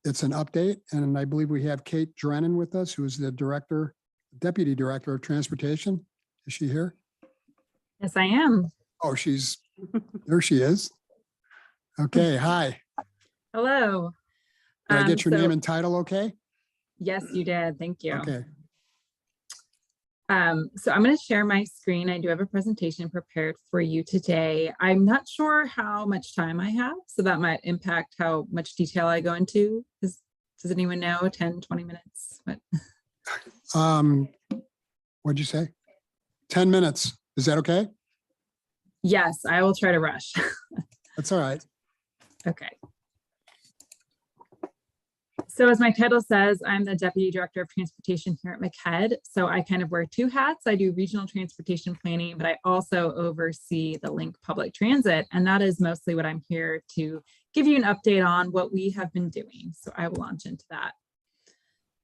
it's an update, and I believe we have Kate Drennan with us, who is the Deputy Director of Transportation. Is she here? Yes, I am. Oh, there she is. Okay, hi. Hello. Did I get your name and title okay? Yes, you did. Thank you. Okay. So I'm going to share my screen. I do have a presentation prepared for you today. I'm not sure how much time I have, so that might impact how much detail I go into. Does anyone know? 10, 20 minutes? What? What'd you say? 10 minutes. Is that okay? Yes, I will try to rush. That's all right. Okay. So as my title says, I'm the Deputy Director of Transportation here at Macaque. So I kind of wear two hats. I do regional transportation planning, but I also oversee the Link Public Transit. And that is mostly what I'm here to give you an update on what we have been doing. So I will launch into that.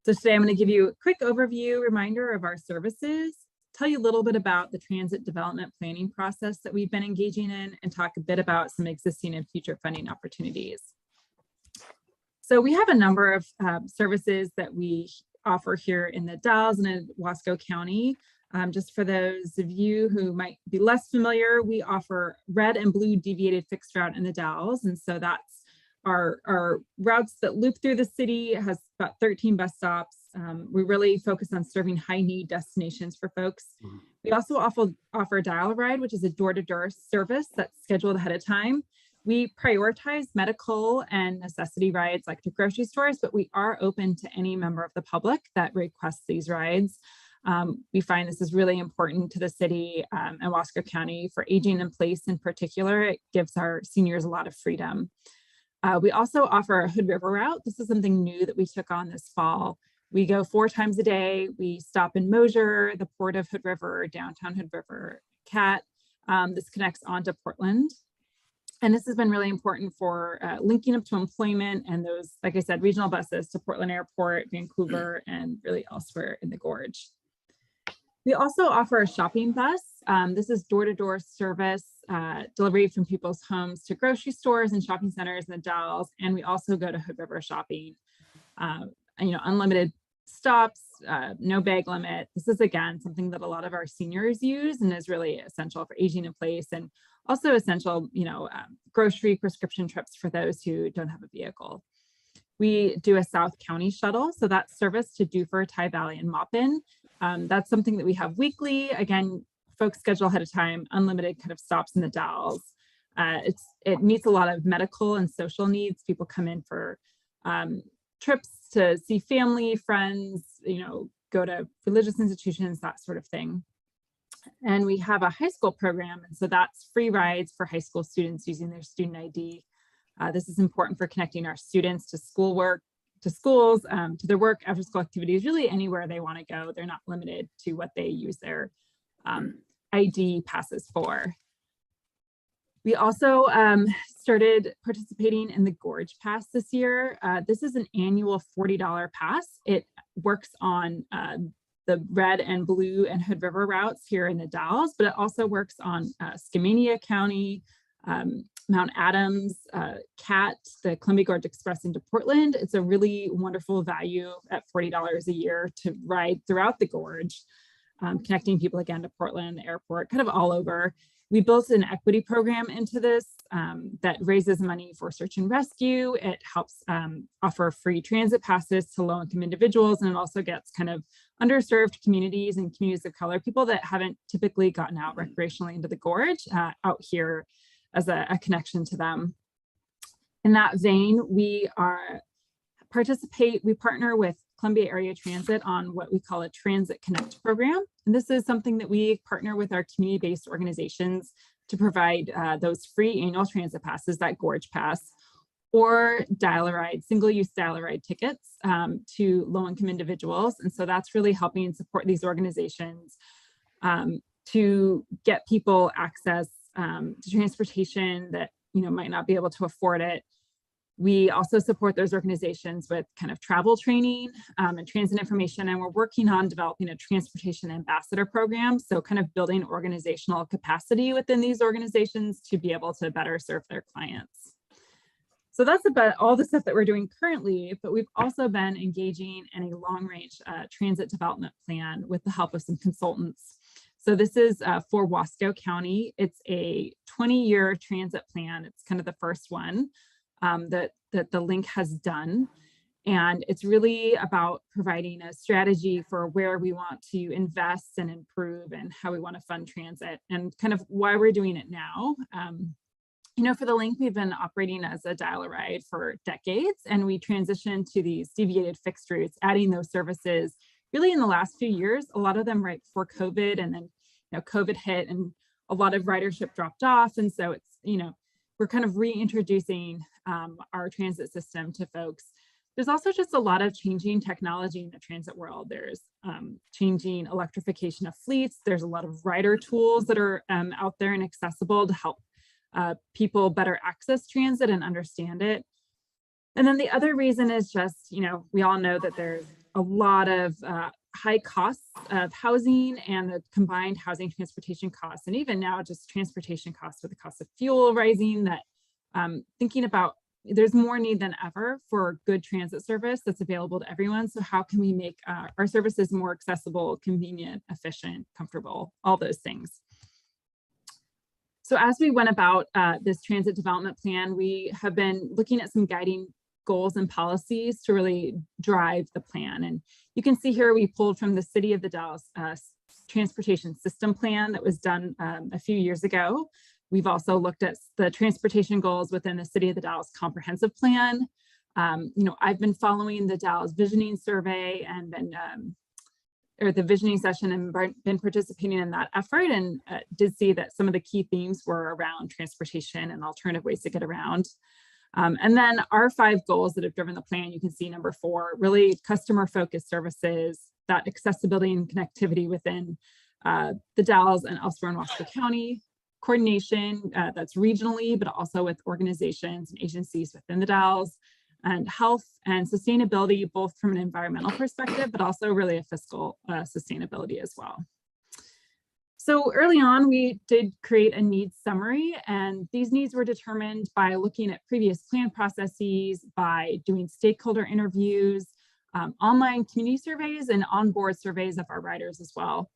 So today I'm going to give you a quick overview, reminder of our services, tell you a little bit about the transit development planning process that we've been engaging in, and talk a bit about some existing and future funding opportunities. So we have a number of services that we offer here in the Dalles and in Wasco County. Just for those of you who might be less familiar, we offer red and blue deviated fixed route in the Dalles. And so that's our routes that loop through the city. It has about 13 bus stops. We really focus on serving high need destinations for folks. We also offer a dial ride, which is a door-to-door service that's scheduled ahead of time. We prioritize medical and necessity rides like to grocery stores, but we are open to any member of the public that requests these rides. We find this is really important to the city and Wasco County for aging in place in particular. It gives our seniors a lot of freedom. We also offer a Hood River route. This is something new that we took on this fall. We go 4 times a day. We stop in Mosier, the port of Hood River, downtown Hood River, Cat. This connects onto Portland. And this has been really important for linking up to employment and those, like I said, regional buses to Portland Airport, Vancouver, and really elsewhere in the Gorge. We also offer a shopping bus. This is door-to-door service, delivery from people's homes to grocery stores and shopping centers in the Dalles. And we also go to Hood River shopping, unlimited stops, no bag limit. This is, again, something that a lot of our seniors use and is really essential for aging in place, and also essential, grocery prescription trips for those who don't have a vehicle. We do a South County shuttle. So that's service to Dufur, Tye Valley, and Maupin. That's something that we have weekly. Again, folks schedule ahead of time, unlimited kind of stops in the Dalles. It meets a lot of medical and social needs. People come in for trips to see family, friends, go to religious institutions, that sort of thing. And we have a high school program. And so that's free rides for high school students using their student ID. This is important for connecting our students to schoolwork, to schools, to their work, after school activities, really anywhere they want to go. They're not limited to what they use their ID passes for. We also started participating in the Gorge Pass this year. This is an annual $40 pass. It works on the red and blue and Hood River routes here in the Dalles, but it also works on Skamania County, Mount Adams, CAT, the Columbia Gorge Express into Portland. It's a really wonderful value at $40 a year to ride throughout the Gorge, connecting people again to Portland, the airport, kind of all over. We built an equity program into this that raises money for search and rescue. It helps offer free transit passes to low-income individuals, and it also gets kind of underserved communities and communities of color, people that haven't typically gotten out recreationally into the Gorge, out here as a connection to them. In that vein, we partner with Columbia Area Transit on what we call a Transit Connect program. And this is something that we partner with our community-based organizations to provide those free annual transit passes, that Gorge Pass, or dial-a-ride, single-use dial-a-ride tickets to low-income individuals. And so that's really helping support these organizations to get people access to transportation that might not be able to afford it. We also support those organizations with kind of travel training and transit information, and we're working on developing a transportation ambassador program. So kind of building organizational capacity within these organizations to be able to better serve their clients. So that's about all the stuff that we're doing currently, but we've also been engaging in a long-range transit development plan with the help of some consultants. So this is for Wasco County. It's a 20-year transit plan. It's kind of the first one that the link has done. And it's really about providing a strategy for where we want to invest and improve and how we want to fund transit and kind of why we're doing it now. You know, for the link, we've been operating as a dial-a-ride for decades, and we transitioned to these deviated fixed routes, adding those services really in the last few years, a lot of them right before COVID, and then, you know, COVID hit and a lot of ridership dropped off. And so it's, you know, we're kind of reintroducing our transit system to folks. There's also just a lot of changing technology in the transit world. There's changing electrification of fleets. There's a lot of rider tools that are out there and accessible to help people better access transit and understand it. And then the other reason is just, you know, we all know that there's a lot of high costs of housing and the combined housing transportation costs. And even now just transportation costs with the cost of fuel rising, that thinking about there's more need than ever for good transit service that's available to everyone. So how can we make our services more accessible, convenient, efficient, comfortable, all those things. So as we went about this transit development plan, we have been looking at some guiding goals and policies to really drive the plan. And you can see here we pulled from the City of the Dalles Transportation System Plan that was done a few years ago. We've also looked at the transportation goals within the City of the Dalles Comprehensive Plan. You know, I've been following the Dalles Visioning Survey and been or the visioning session and been participating in that effort, and did see that some of the key themes were around transportation and alternative ways to get around. And then our 5 goals that have driven the plan, you can see number 4, really customer focused services, that accessibility and connectivity within the Dalles and elsewhere in Wasco County, coordination that's regionally, but also with organizations and agencies within the Dalles, and health and sustainability, both from an environmental perspective, but also really a fiscal sustainability as well. So early on, we did create a needs summary, and these needs were determined by looking at previous plan processes, by doing stakeholder interviews, online community surveys, and onboard surveys of our riders as well.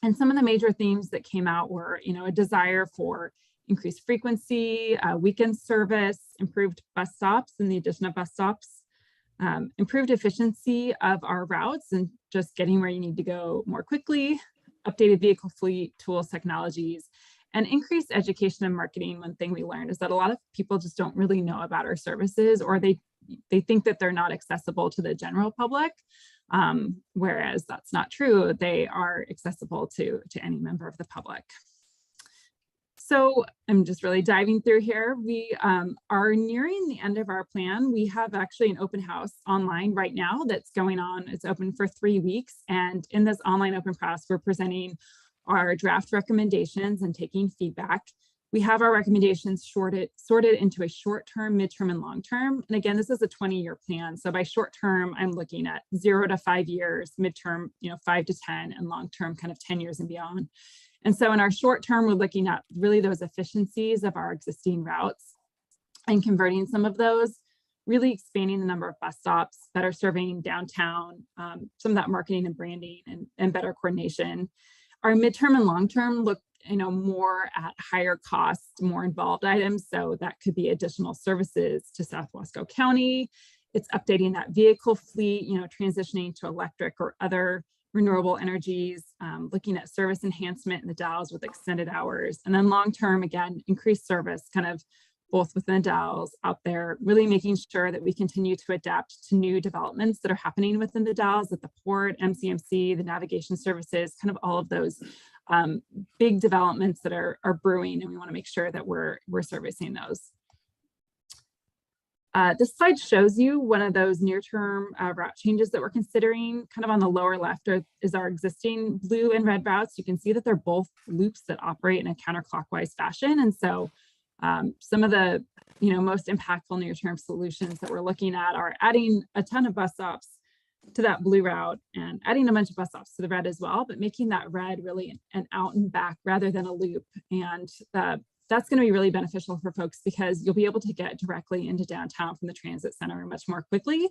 And some of the major themes that came out were, you know, a desire for increased frequency, weekend service, improved bus stops and the addition of bus stops, improved efficiency of our routes and just getting where you need to go more quickly, updated vehicle fleet, tools, technologies, and increased education and marketing. One thing we learned is that a lot of people just don't really know about our services, or they think that they're not accessible to the general public, whereas that's not true. They are accessible to any member of the public. So I'm just really diving through here. We are nearing the end of our plan. We have actually an open house online right now that's going on. It's open for 3 weeks. And in this online open house, we're presenting our draft recommendations and taking feedback. We have our recommendations sorted into a short-term, midterm, and long-term. And again, this is a 20-year plan. So by short-term, I'm looking at 0 to 5 years, midterm, 5 to 10, and long-term, kind of 10 years and beyond. And so in our short term, we're looking at really those efficiencies of our existing routes and converting some of those, really expanding the number of bus stops, better serving downtown, some of that marketing and branding and better coordination. Our midterm and long term look more at higher cost, more involved items. So that could be additional services to South Wasco County. It's updating that vehicle fleet, transitioning to electric or other renewable energies, looking at service enhancement in the Dalles with extended hours. And then long-term, again, increased service kind of both within the Dalles out there, really making sure that we continue to adapt to new developments that are happening within the Dalles at the port, MCMC, the navigation services, kind of all of those big developments that are brewing, and we want to make sure that we're servicing those. This slide shows you one of those near-term route changes that we're considering. Kind of on the lower left is our existing blue and red routes. You can see that they're both loops that operate in a counterclockwise fashion. And so some of the most impactful near-term solutions that we're looking at are adding a ton of bus stops to that blue route and adding a bunch of bus stops to the red as well, but making that red really an out and back rather than a loop. And that's going to be really beneficial for folks because you'll be able to get directly into downtown from the transit center much more quickly.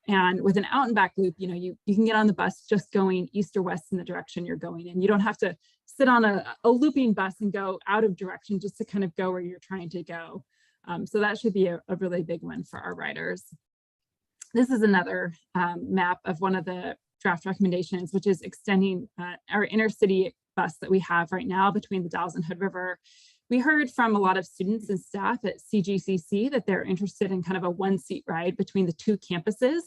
And with an out and back loop, you can get on the bus just going east or west in the direction you're going in. You don't have to sit on a looping bus and go out of direction just to kind of go where you're trying to go. So that should be a really big one for our riders. This is another map of one of the draft recommendations, which is extending our intercity bus that we have right now between the Dalles and Hood River. We heard from a lot of students and staff at CGCC that they're interested in kind of a one-seat ride between the two campuses.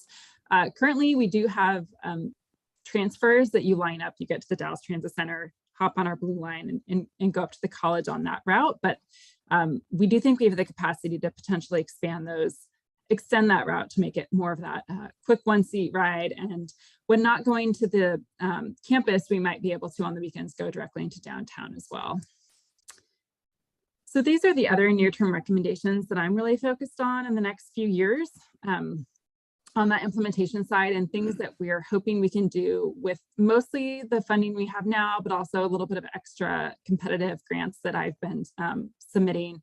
Currently, we do have transfers that you line up. You get to the Dalles Transit Center, hop on our blue line and go up to the college on that route. But we do think we have the capacity to potentially extend that route to make it more of that quick one-seat ride. And when not going to the campus, we might be able to on the weekends go directly into downtown as well. So these are the other near-term recommendations that I'm really focused on in the next few years on that implementation side, and things that we are hoping we can do with mostly the funding we have now, but also a little bit of extra competitive grants that I've been submitting.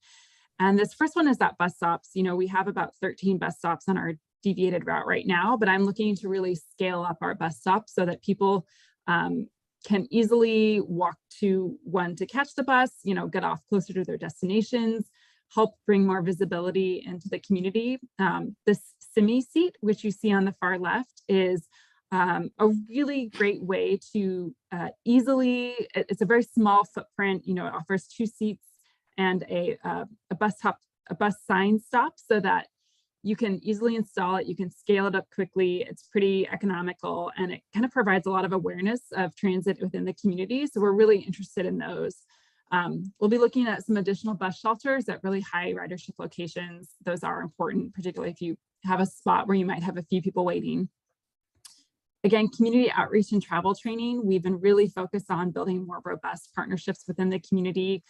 And this first one is that bus stops. We have about 13 bus stops on our deviated route right now, but I'm looking to really scale up our bus stops so that people can easily walk to one to catch the bus, get off closer to their destinations, help bring more visibility into the community. This semi seat, which you see on the far left, is a really great way to it's a very small footprint. It offers 2 seats and a bus sign stop so that you can easily install it. You can scale it up quickly. It's pretty economical, and it kind of provides a lot of awareness of transit within the community. So we're really interested in those. We'll be looking at some additional bus shelters at really high ridership locations. Those are important, particularly if you have a spot where you might have a few people waiting. Again, community outreach and travel training. We've been really focused on building more robust partnerships within the community,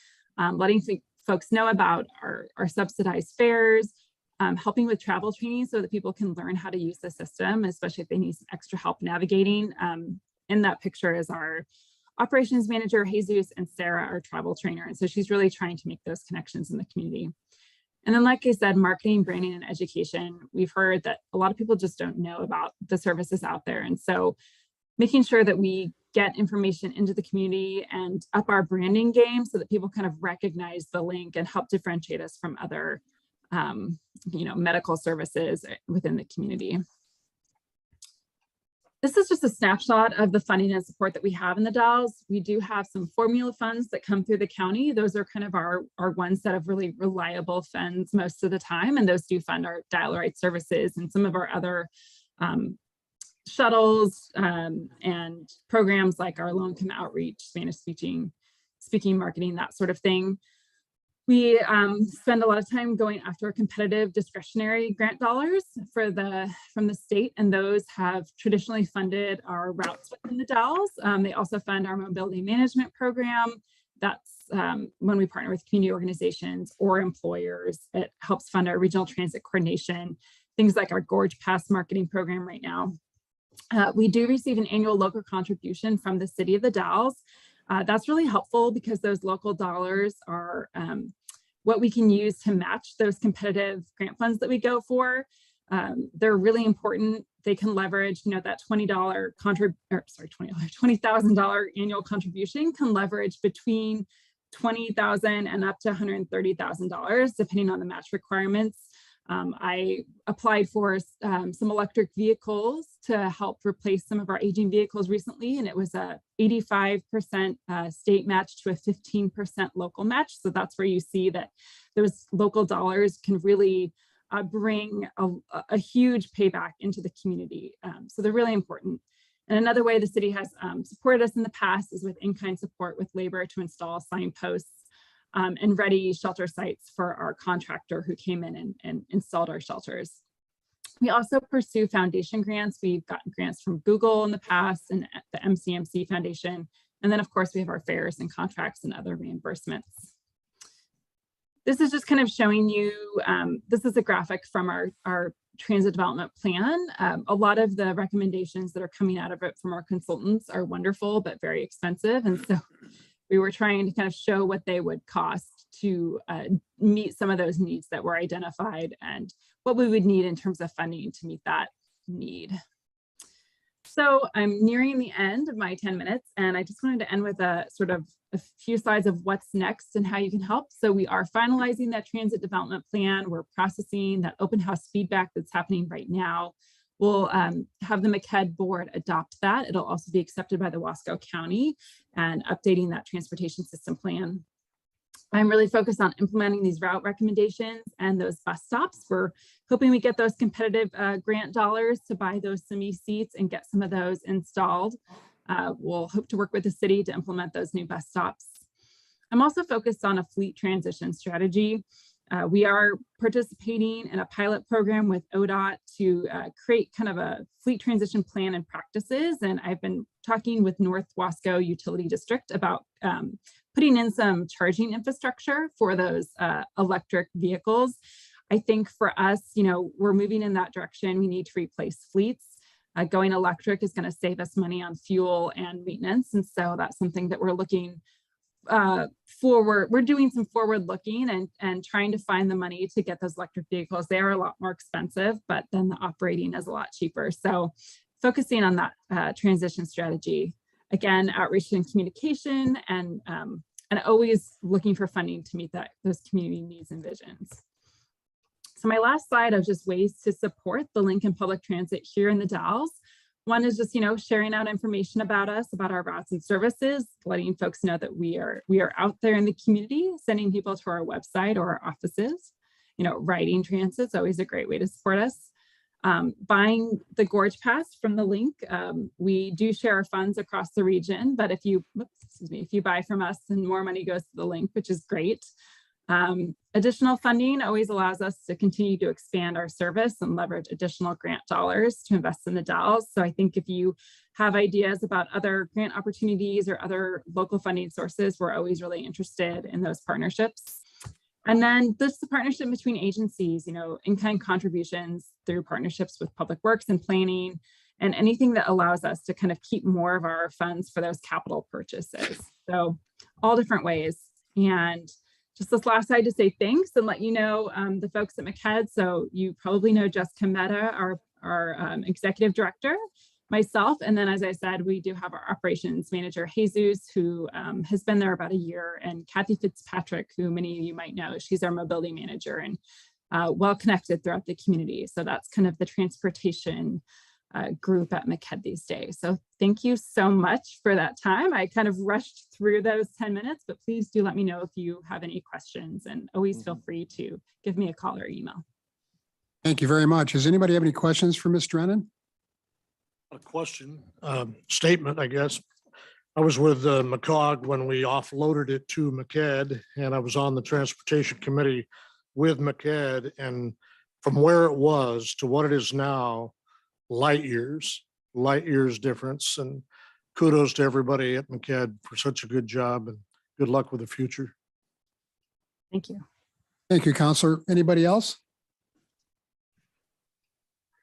letting folks know about our subsidized fares, helping with travel training so that people can learn how to use the system, especially if they need some extra help navigating. In that picture is our operations manager, Jesus, and Sarah, our travel trainer. And so she's really trying to make those connections in the community. And then, like I said, marketing, branding, and education. We've heard that a lot of people just don't know about the services out there. And so making sure that we get information into the community and up our branding game so that people kind of recognize the link and help differentiate us from other medical services within the community. This is just a snapshot of the funding and support that we have in the Dalles. We do have some formula funds that come through the county. Those are kind of our one set of really reliable funds most of the time, and those do fund our dial-a-ride services and some of our other shuttles and programs like our low-income outreach, Spanish speaking marketing, that sort of thing. We spend a lot of time going after competitive discretionary grant dollars from the state, and those have traditionally funded our routes within the Dalles. They also fund our mobility management program. That's when we partner with community organizations or employers. It helps fund our regional transit coordination, things like our Gorge Pass marketing program right now. We do receive an annual local contribution from the city of the Dalles. That's really helpful because those local dollars are what we can use to match those competitive grant funds that we go for. They're really important. They can leverage, that $20,000 annual contribution can leverage between $20,000 and up to $130,000, depending on the match requirements. I applied for some electric vehicles to help replace some of our aging vehicles recently, and it was a 85% state match to a 15% local match. So that's where you see that those local dollars can really bring a huge payback into the community. So they're really important. And another way the city has supported us in the past is with in-kind support with labor to install signposts and ready shelter sites for our contractor who came in and installed our shelters. We also pursue foundation grants. We've gotten grants from Google in the past and the MCMC Foundation. And then of course we have our fares and contracts and other reimbursements. This is just kind of showing you, this is a graphic from our transit development plan. A lot of the recommendations that are coming out of it from our consultants are wonderful, but very expensive. And so we were trying to kind of show what they would cost. to meet some of those needs that were identified and what we would need in terms of funding to meet that need. So I'm nearing the end of my 10 minutes, and I just wanted to end with a sort of a few slides of what's next and how you can help. So we are finalizing that transit development plan. We're processing that open house feedback that's happening right now. We'll have the Macaque board adopt that. It'll also be accepted by the Wasco County and updating that transportation system plan. I'm really focused on implementing these route recommendations and those bus stops. We're hoping we get those competitive grant dollars to buy those semi seats and get some of those installed. We'll hope to work with the city to implement those new bus stops. I'm also focused on a fleet transition strategy. We are participating in a pilot program with ODOT to create kind of a fleet transition plan and practices. And I've been talking with North Wasco Utility District about putting in some charging infrastructure for those electric vehicles. I think for us, we're moving in that direction. We need to replace fleets. Going electric is going to save us money on fuel and maintenance. And so that's something that we're looking forward. We're doing some forward looking and trying to find the money to get those electric vehicles. They are a lot more expensive, but then the operating is a lot cheaper. So focusing on that transition strategy. Again, outreach and communication, and always looking for funding to meet those community needs and visions. So my last slide of just ways to support the Lincoln Public Transit here in the Dalles. One is just, sharing out information about us, about our routes and services, letting folks know that we are out there in the community, sending people to our website or our offices. Riding transit is always a great way to support us. Buying the Gorge Pass from the link. We do share our funds across the region, but if you buy from us, then more money goes to the link, which is great. Additional funding always allows us to continue to expand our service and leverage additional grant dollars to invest in the Dalles. So I think if you have ideas about other grant opportunities or other local funding sources, we're always really interested in those partnerships. And then this the partnership between agencies, in-kind contributions through partnerships with Public Works and planning, and anything that allows us to kind of keep more of our funds for those capital purchases. So all different ways. And just this last slide to say thanks and let you know the folks at Macaque. So you probably know Jessica Mehta, our executive director, myself, and then as I said, we do have our operations manager, Jesus, who has been there about a year, and Kathy Fitzpatrick, who many of you might know. She's our mobility manager and well connected throughout the community. So that's kind of the transportation group at Macaque these days. So thank you so much for that time. I kind of rushed through those 10 minutes, but please do let me know if you have any questions, and always feel free to give me a call or email. Thank you very much. Does anybody have any questions for Ms. Drennan? A question, statement, I guess. I was with Macaque when we offloaded it to Macaque, and I was on the transportation committee with Macaque, and from where it was to what it is now, light years difference, and kudos to everybody at Macaque for such a good job, and good luck with the future. Thank you. Thank you, Counselor. Anybody else?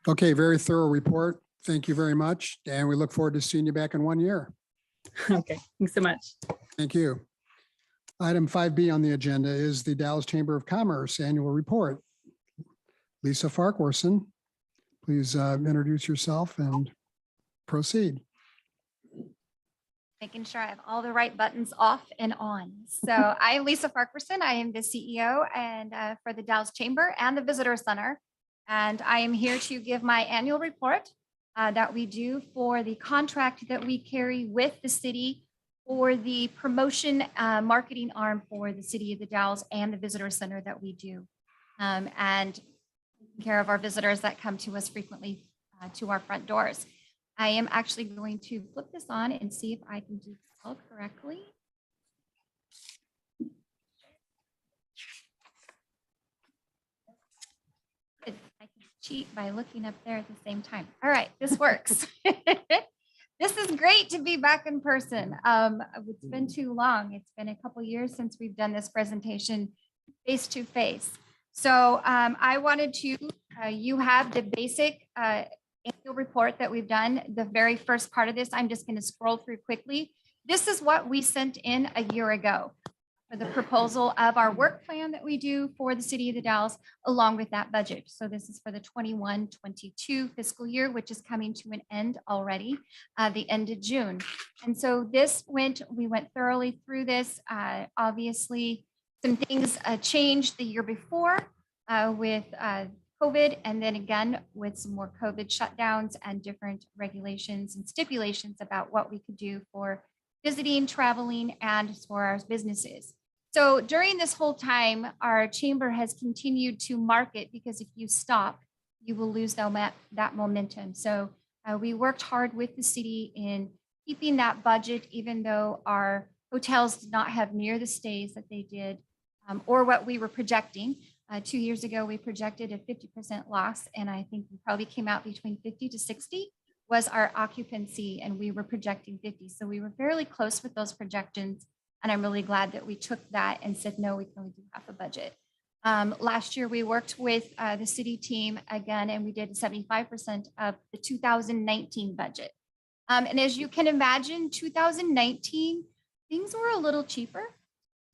Okay, very thorough report. Thank you very much. And we look forward to seeing you back in 1 year. Okay, thanks so much. Thank you. Item 5B on the agenda is the Dalles Chamber of Commerce Annual Report. Lisa Farquharson, please introduce yourself and proceed. Making sure I have all the right buttons off and on. So I'm Lisa Farquharson. I am the CEO and for the Dalles Chamber and the Visitor Center. And I am here to give my annual report that we do for the contract that we carry with the city for the promotion marketing arm for the city of the Dalles and the Visitor Center that we do. And taking care of our visitors that come to us frequently to our front doors. I am actually going to flip this on and see if I can do this all correctly. I can cheat by looking up there at the same time. All right, this works. This is great to be back in person. It's been too long. It's been a couple years since we've done this presentation face to face. So I wanted to, you have the basic annual report that we've done. The very first part of this, I'm just going to scroll through quickly. This is what we sent in a year ago. for the proposal of our work plan that we do for the city of the Dalles, along with that budget. So this is for the 21-22 fiscal year, which is coming to an end already, the end of June. And so we went thoroughly through this. Obviously, some things changed the year before with COVID, and then again with some more COVID shutdowns and different regulations and stipulations about what we could do for visiting, traveling, and for our businesses. So during this whole time, our chamber has continued to market, because if you stop, you will lose that momentum. So we worked hard with the city in keeping that budget, even though our hotels did not have near the stays that they did or what we were projecting. 2 years ago, we projected a 50% loss, and I think we probably came out between 50 to 60 was our occupancy, and we were projecting 50. So we were fairly close with those projections, and I'm really glad that we took that and said, no, we can only do half a budget. Last year, we worked with the city team again, and we did 75% of the 2019 budget. And as you can imagine, 2019, things were a little cheaper.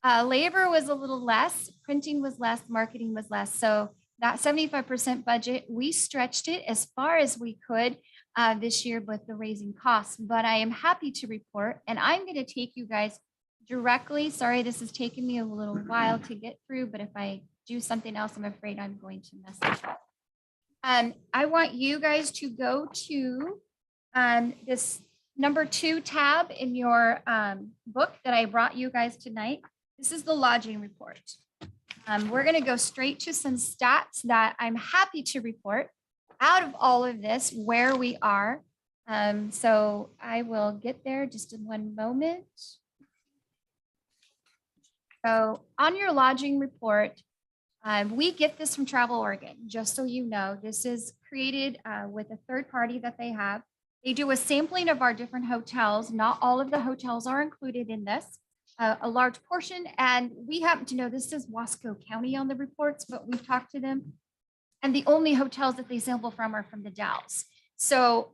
Labor was a little less, printing was less, marketing was less. So that 75% budget, we stretched it as far as we could this year with the raising costs. But I am happy to report, and I'm going to take you guys directly. Sorry, this has taken me a little while to get through, but if I do something else, I'm afraid I'm going to mess it up. I want you guys to go to this number 2 tab in your book that I brought you guys tonight. This is the lodging report. We're going to go straight to some stats that I'm happy to report out of all of this, where we are. So I will get there just in one moment. So on your lodging report, we get this from Travel Oregon, just so you know. This is created with a third party that they have. They do a sampling of our different hotels. Not all of the hotels are included in this. A large portion, and we happen to know this is Wasco County on the reports, but we've talked to them, and the only hotels that they sample from are from the Dalles. So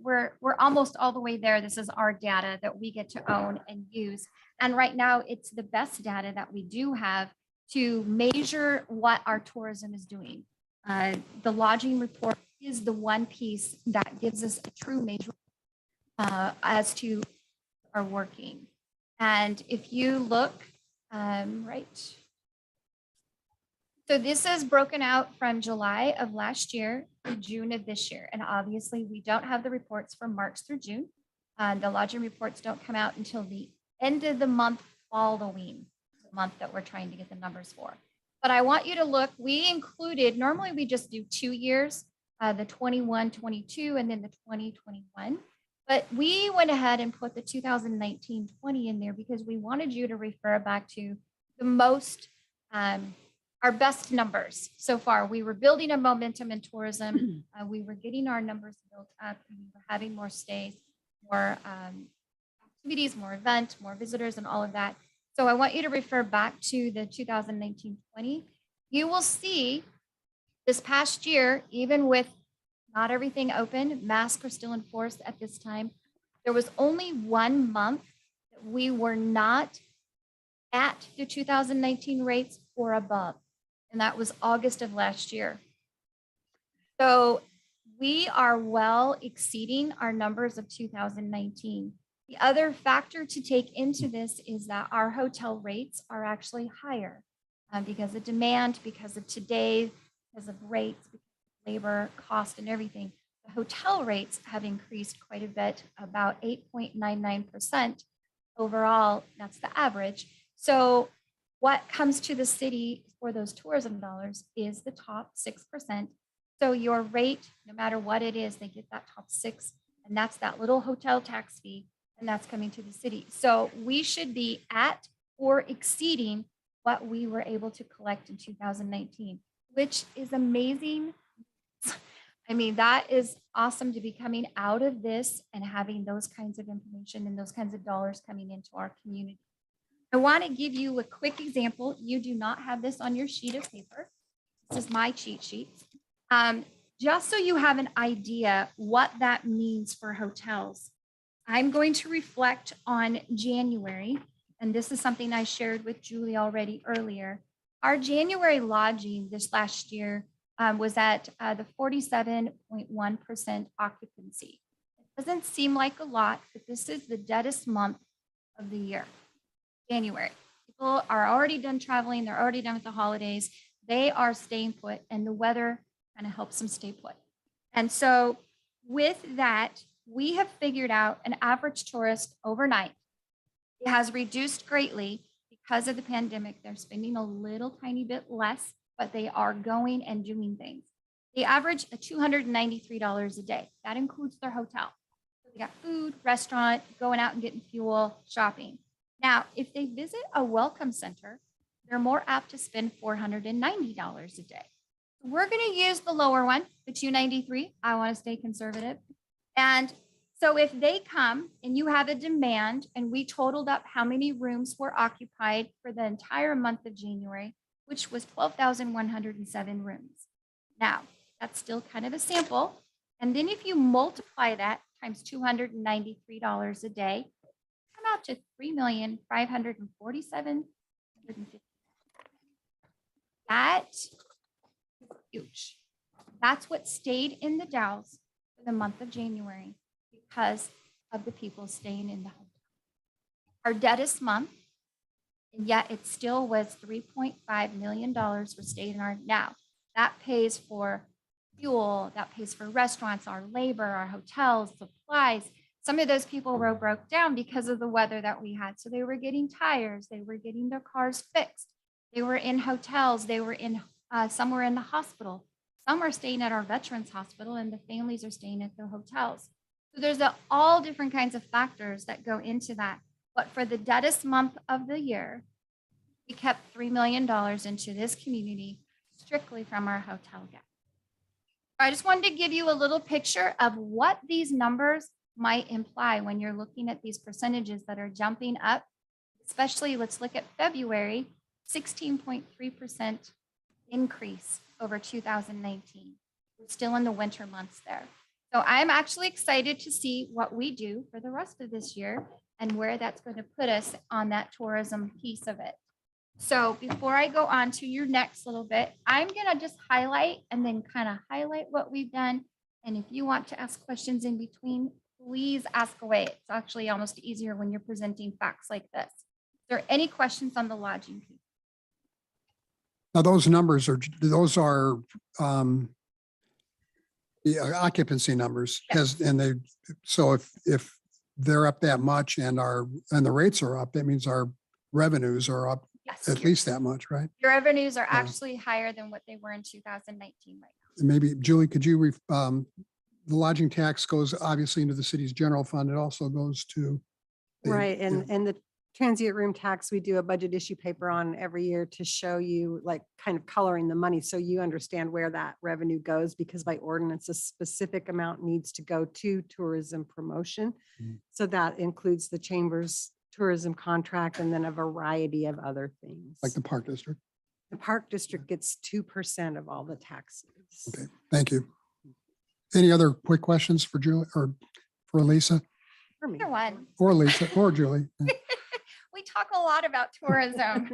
we're almost all the way there. This is our data that we get to own and use, and right now it's the best data that we do have to measure what our tourism is doing. The lodging report is the one piece that gives us a true measure as to our working. And if you look, right. So this is broken out from July of last year to June of this year. And obviously we don't have the reports from March through June. The lodging reports don't come out until the end of the month following the month that we're trying to get the numbers for. But I want you to look, we included, normally we just do 2 years, the 21-22 and then the 20-21. But we went ahead and put the 2019-20 in there because we wanted you to refer back to the most, our best numbers so far. We were building a momentum in tourism. We were getting our numbers built up. We were having more stays, more activities, more events, more visitors, and all of that. So I want you to refer back to the 2019-20. You will see this past year, even with not everything open, masks are still in force at this time. There was only 1 month that we were not at the 2019 rates or above, and that was August of last year. So we are well exceeding our numbers of 2019. The other factor to take into this is that our hotel rates are actually higher because of demand, because of today, because of rates, labor cost and everything. The hotel rates have increased quite a bit, about 8.99% overall. That's the average. So what comes to the city for those tourism dollars is the top 6%. So your rate, no matter what it is, they get that top 6, and that's that little hotel tax fee, and that's coming to the city. So we should be at or exceeding what we were able to collect in 2019, which is amazing. I mean, that is awesome to be coming out of this and having those kinds of information and those kinds of dollars coming into our community. I want to give you a quick example. You do not have this on your sheet of paper. This is my cheat sheet. Just so you have an idea what that means for hotels. I'm going to reflect on January, and this is something I shared with Julie already earlier. Our January lodging this last year was at the 47.1% occupancy. It doesn't seem like a lot, but this is the deadest month of the year, January. People are already done traveling. They're already done with the holidays. They are staying put, and the weather kind of helps them stay put. And so with that, we have figured out an average tourist overnight. It has reduced greatly because of the pandemic. They're spending a little tiny bit less, but they are going and doing things. They average $293 a day. That includes their hotel. So they got food, restaurant, going out and getting fuel, shopping. Now, if they visit a welcome center, they're more apt to spend $490 a day. We're going to use the lower one, the 293. I want to stay conservative. And so if they come and you have a demand, and we totaled up how many rooms were occupied for the entire month of January, which was 12,107 rooms. Now, that's still kind of a sample. And then if you multiply that times $293 a day, come out to $3,547,150. That is huge. That's what stayed in the Dalles for the month of January because of the people staying in the hotel. Our deadest month, and yet it still was $3.5 million for staying in our now. That pays for fuel, that pays for restaurants, our labor, our hotels, supplies. Some of those people were broke down because of the weather that we had. So they were getting tires, they were getting their cars fixed. They were in hotels, they were in, some were in the hospital. Some are staying at our veterans hospital, and the families are staying at the hotels. So there's all different kinds of factors that go into that. But for the deadest month of the year, we kept $3 million into this community strictly from our hotel guests. I just wanted to give you a little picture of what these numbers might imply when you're looking at these percentages that are jumping up, especially let's look at February, 16.3% increase over 2019. We're still in the winter months there. So I'm actually excited to see what we do for the rest of this year and where that's going to put us on that tourism piece of it. So before I go on to your next little bit, I'm going to just highlight and then kind of highlight what we've done. And if you want to ask questions in between, please ask away. It's actually almost easier when you're presenting facts like this. Is there any questions on the lodging piece? Now, those numbers are, the occupancy numbers Yes. So if they're up that much and the rates are up, that means our revenues are up Yes. at least that much, right? Your revenues are actually higher than what they were in 2019 right now. Maybe, Julie, could you, the lodging tax goes obviously into the city's general fund. It also goes to. Right, and the transient room tax, we do a budget issue paper on every year to show you, like, kind of coloring the money so you understand where that revenue goes, because by ordinance, a specific amount needs to go to tourism promotion. Mhm. So that includes the chamber's tourism contract and then a variety of other things. Like the Park District. The Park District gets 2% of all the taxes. Okay, thank you. Any other quick questions for Julie or for Lisa For me. Either one. or Lisa or Julie? We talk a lot about tourism.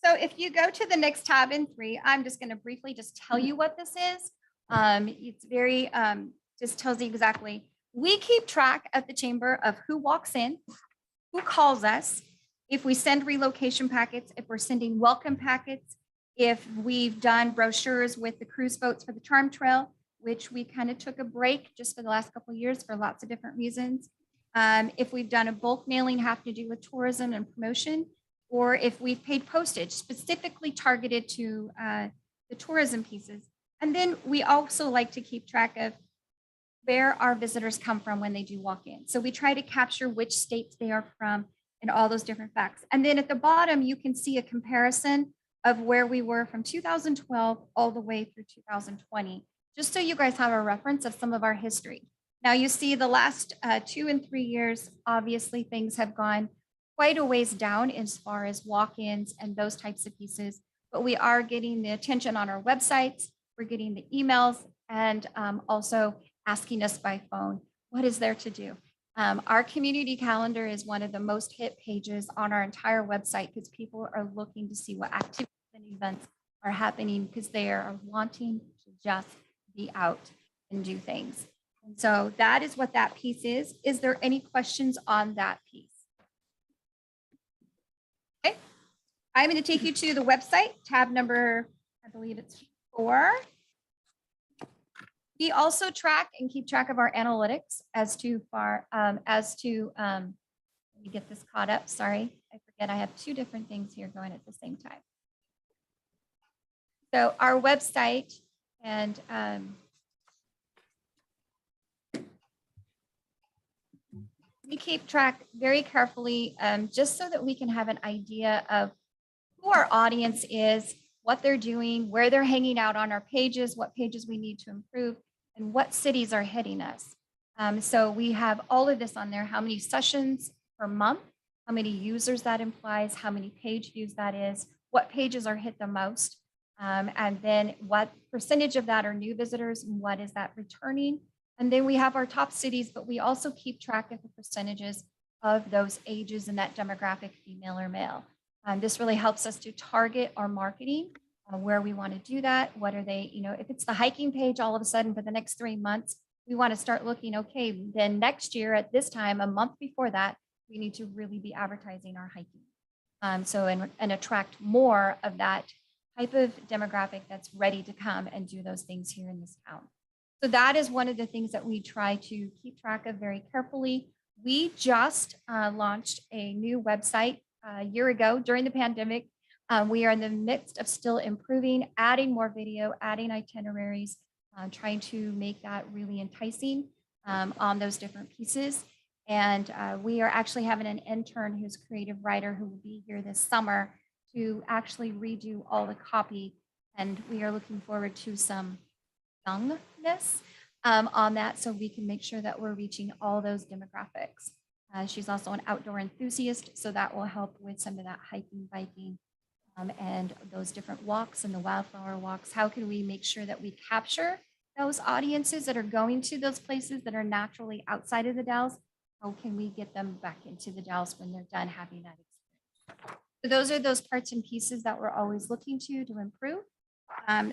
So if you go to the next tab in 3, I'm just going to briefly just tell you what this is. It's very, just tells you exactly. We keep track at the chamber of who walks in, who calls us, if we send relocation packets, if we're sending welcome packets, if we've done brochures with the cruise boats for the Charm Trail, which we kind of took a break just for the last couple of years for lots of different reasons. If we've done a bulk mailing having to do with tourism and promotion, or if we've paid postage specifically targeted to the tourism pieces. And then we also like to keep track of where our visitors come from when they do walk in. So we try to capture which states they are from and all those different facts. And then at the bottom, you can see a comparison of where we were from 2012 all the way through 2020, just so you guys have a reference of some of our history. Now you see the last 2 and 3 years, obviously things have gone quite a ways down as far as walk-ins and those types of pieces, but we are getting the attention on our websites, we're getting the emails, and also asking us by phone, what is there to do? Our community calendar is one of the most hit pages on our entire website because people are looking to see what activities and events are happening because they are wanting to just be out and do things. And so that is what that piece is. Is there any questions on that piece? Okay, I'm going to take you to the website, tab number, I believe it's 4. We also track and keep track of our analytics let me get this caught up. Sorry, I forget I have 2 different things here going at the same time. So our website and we keep track very carefully just so that we can have an idea of who our audience is, what they're doing, where they're hanging out on our pages, what pages we need to improve, and what cities are hitting us. So we have all of this on there, how many sessions per month, how many users that implies, how many page views that is, what pages are hit the most, and then what percentage of that are new visitors and what is that returning. And then we have our top cities, but we also keep track of the percentages of those ages and that demographic, female or male. This really helps us to target our marketing where we want to do that. What are they, if it's the hiking page, all of a sudden for the next 3 months, we want to start looking, okay, then next year at this time, a month before that, we need to really be advertising our hiking. And attract more of that type of demographic that's ready to come and do those things here in this town. So that is one of the things that we try to keep track of very carefully. We just launched a new website a year ago during the pandemic. We are in the midst of still improving, adding more video, adding itineraries, trying to make that really enticing on those different pieces. And we are actually having an intern who's a creative writer who will be here this summer to actually redo all the copy. And we are looking forward to some youngness on that so we can make sure that we're reaching all those demographics. She's also an outdoor enthusiast, so that will help with some of that hiking, biking, and those different walks and the wildflower walks. How can we make sure that we capture those audiences that are going to those places that are naturally outside of the Dalles? How can we get them back into the Dalles when they're done having that experience? So those are those parts and pieces that we're always looking to improve.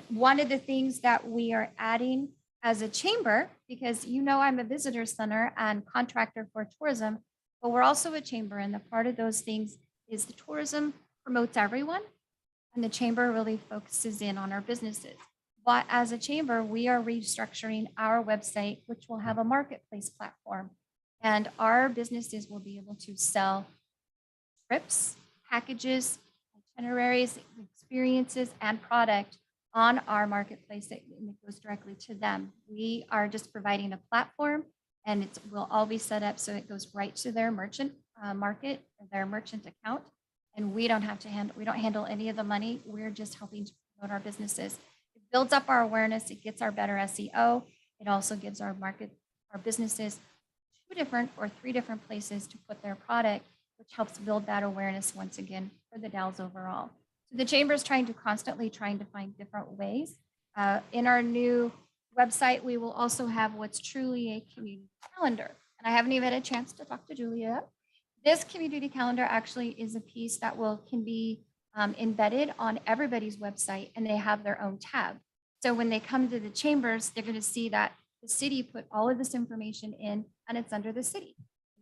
One of the things that we are adding as a chamber, because I'm a visitor center and contractor for tourism, but we're also a chamber, and the part of those things is the tourism promotes everyone, and the chamber really focuses in on our businesses. But as a chamber, we are restructuring our website, which will have a marketplace platform, and our businesses will be able to sell trips, packages, itineraries, experiences, and product on our marketplace that goes directly to them. We are just providing a platform, and it will all be set up so it goes right to their merchant market, or their merchant account, and we don't handle any of the money. We're just helping to promote our businesses. It builds up our awareness. It gets our better SEO. It also gives our businesses 2 different or 3 different places to put their product, which helps build that awareness once again for the Dalles overall. So the chamber is trying to find different ways. In our new website, we will also have what's truly a community calendar. And I haven't even had a chance to talk to Julia yet. This community calendar actually is a piece that can be embedded on everybody's website, and they have their own tab. So when they come to the chambers, they're going to see that the city put all of this information in, and it's under the city.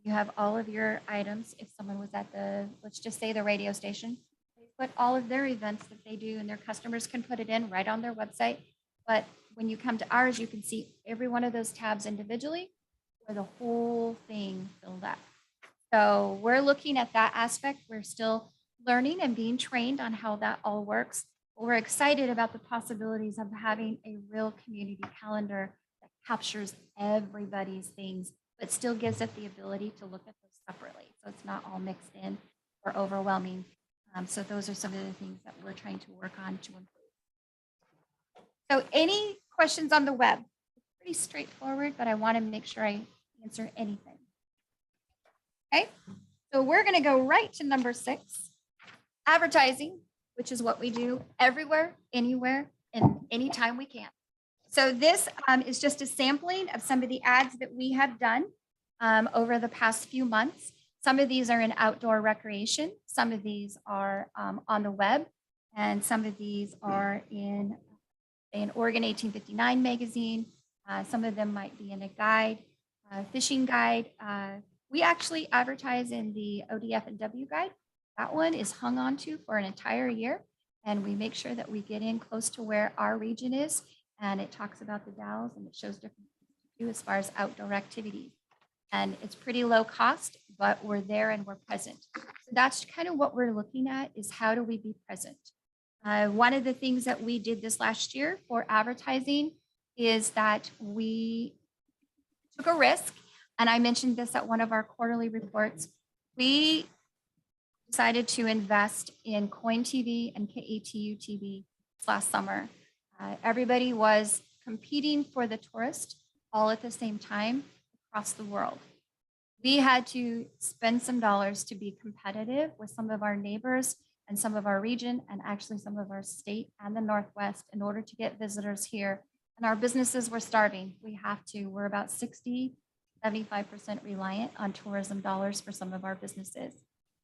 You have all of your items. If someone was at let's just say the radio station, they put all of their events that they do, and their customers can put it in right on their website. But when you come to ours, you can see every one of those tabs individually or the whole thing filled up. So we're looking at that aspect. We're still learning and being trained on how that all works. But we're excited about the possibilities of having a real community calendar that captures everybody's things, but still gives it the ability to look at those separately. So it's not all mixed in or overwhelming. So those are some of the things that we're trying to work on to improve. So any questions on the web? It's pretty straightforward, but I want to make sure I answer anything. Okay, so we're going to go right to number 6, advertising, which is what we do everywhere, anywhere, and anytime we can. So this is just a sampling of some of the ads that we have done. over the past few months. Some of these are in outdoor recreation. Some of these are on the web, and some of these are in Oregon 1859 magazine. Some of them might be in a guide, fishing guide. We actually advertise in the ODF and W guide. That one is hung onto for an entire year. And we make sure that we get in close to where our region is. And it talks about the Dalles and it shows different things to do as far as outdoor activities. And it's pretty low cost, but we're there and we're present. So that's kind of what we're looking at, is how do we be present? One of the things that we did this last year for advertising is that we took a risk. And I mentioned this at one of our quarterly reports. We decided to invest in Coin TV and KATU TV last summer. Everybody was competing for the tourist all at the same time across the world. We had to spend some dollars to be competitive with some of our neighbors and some of our region, and actually some of our state and the Northwest, in order to get visitors here. And our businesses were starving. We're about 60, 75% reliant on tourism dollars for some of our businesses.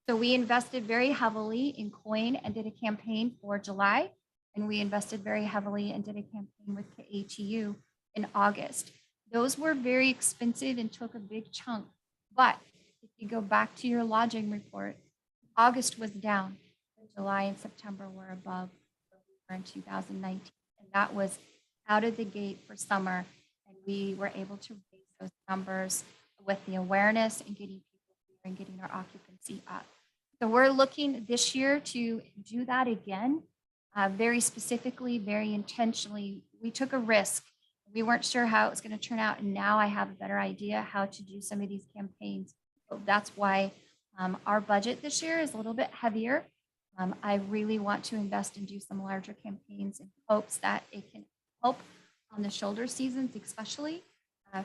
So we invested very heavily in Coin and did a campaign for July. And we invested very heavily and did a campaign with KATU in August. Those were very expensive and took a big chunk. But if you go back to your lodging report, August was down. July and September were above where we were in 2019. And that was out of the gate for summer. And we were able to raise those numbers with the awareness and getting people here and getting our occupancy up. So we're looking this year to do that again, very specifically, very intentionally. We took a risk. We weren't sure how it was going to turn out. And now I have a better idea how to do some of these campaigns. So that's why our budget this year is a little bit heavier. I really want to invest and do some larger campaigns in hopes that it can help on the shoulder seasons, especially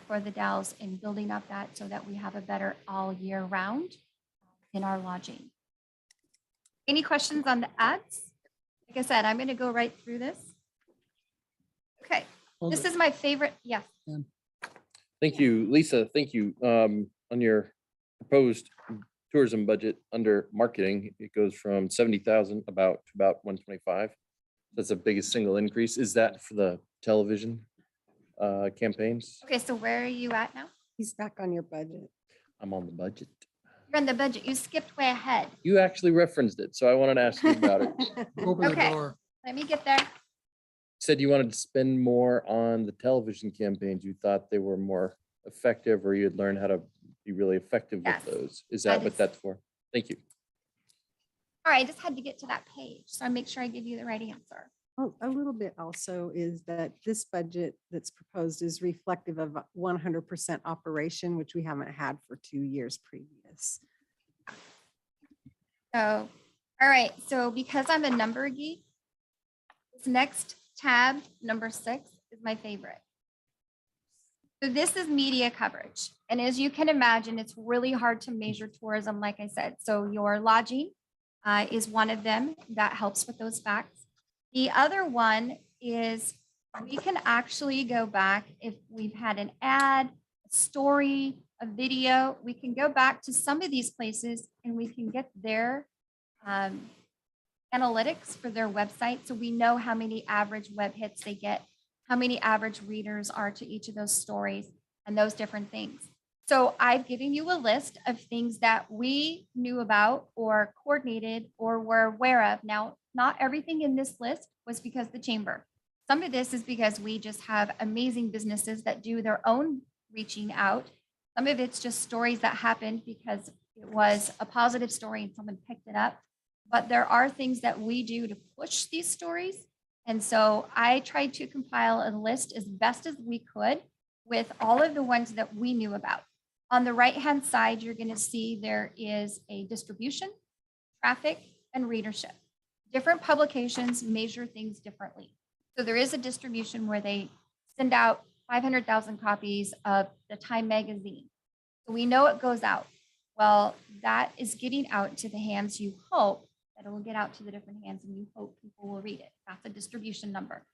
for the Dalles, in building up that so that we have a better all year round in our lodging. Any questions on the ads? Like I said, I'm going to go right through this. Okay, this is my favorite. Yes. Thank you, Lisa. Thank you. On your proposed tourism budget under marketing, it goes from 70,000 to about 125. That's the biggest single increase. Is that for the television campaigns? Okay, so where are you at now? He's back on your budget. I'm on the budget. You're on the budget. You skipped way ahead. You actually referenced it, so I wanted to ask you about it. Open the Okay. door. Let me get there. Said you wanted to spend more on the television campaigns. You thought they were more effective, or you'd learn how to be really effective Yes, with those. Is that that what is- that's for? Thank you. All right, I just had to get to that page. So I make sure I give you the right answer. Oh, a little bit also is that this budget that's proposed is reflective of 100% operation, which we haven't had for 2 years previous. So, all right, so because I'm a number geek, this next tab, number 6, is my favorite. So this is media coverage. And as you can imagine, it's really hard to measure tourism, like I said. So your lodging is one of them that helps with those facts. The other one is we can actually go back if we've had an ad, a story, a video, we can go back to some of these places and we can get their analytics for their website. So we know how many average web hits they get, how many average readers are to each of those stories and those different things. So I've given you a list of things that we knew about or coordinated or were aware of. Now, not everything in this list was because the chamber. Some of this is because we just have amazing businesses that do their own reaching out. Some of it's just stories that happened because it was a positive story and someone picked it up. But there are things that we do to push these stories. And so I tried to compile a list as best as we could with all of the ones that we knew about. On the right-hand side, you're going to see there is a distribution, traffic, and readership. Different publications measure things differently. So there is a distribution where they send out 500,000 copies of the Time magazine. So we know it goes out. Well, that is getting out to the hands you hope that it will get out to the different hands and you hope people will read it. That's a distribution number.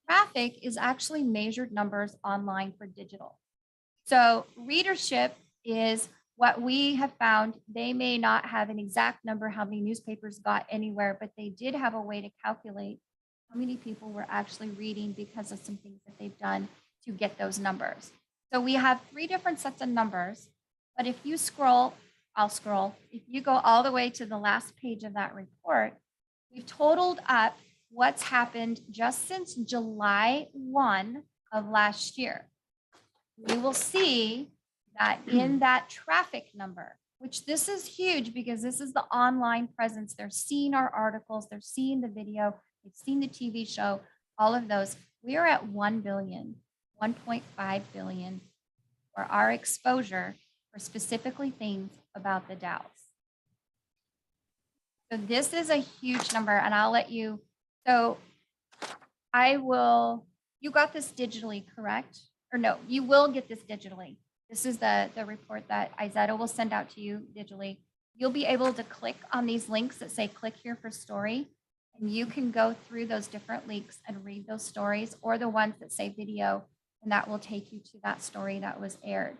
Traffic is actually measured numbers online for digital. So readership is what we have found. They may not have an exact number how many newspapers got anywhere, but they did have a way to calculate how many people were actually reading because of some things that they've done to get those numbers. So we have 3 different sets of numbers, but if you scroll, I'll scroll. If you go all the way to the last page of that report, we've totaled up what's happened just since July 1 of last year. You will see that in that traffic number, which this is huge because this is the online presence. They're seeing our articles, they're seeing the video, they've seen the TV show, all of those. We are at 1 billion, 1.5 billion for our exposure for specifically things about the Dalles. So this is a huge number, and I'll let you, so you got this digitally, correct? Or no, you will get this digitally. This is the report that Izetta will send out to you digitally. You'll be able to click on these links that say click here for story, and you can go through those different links and read those stories, or the ones that say video, and that will take you to that story that was aired.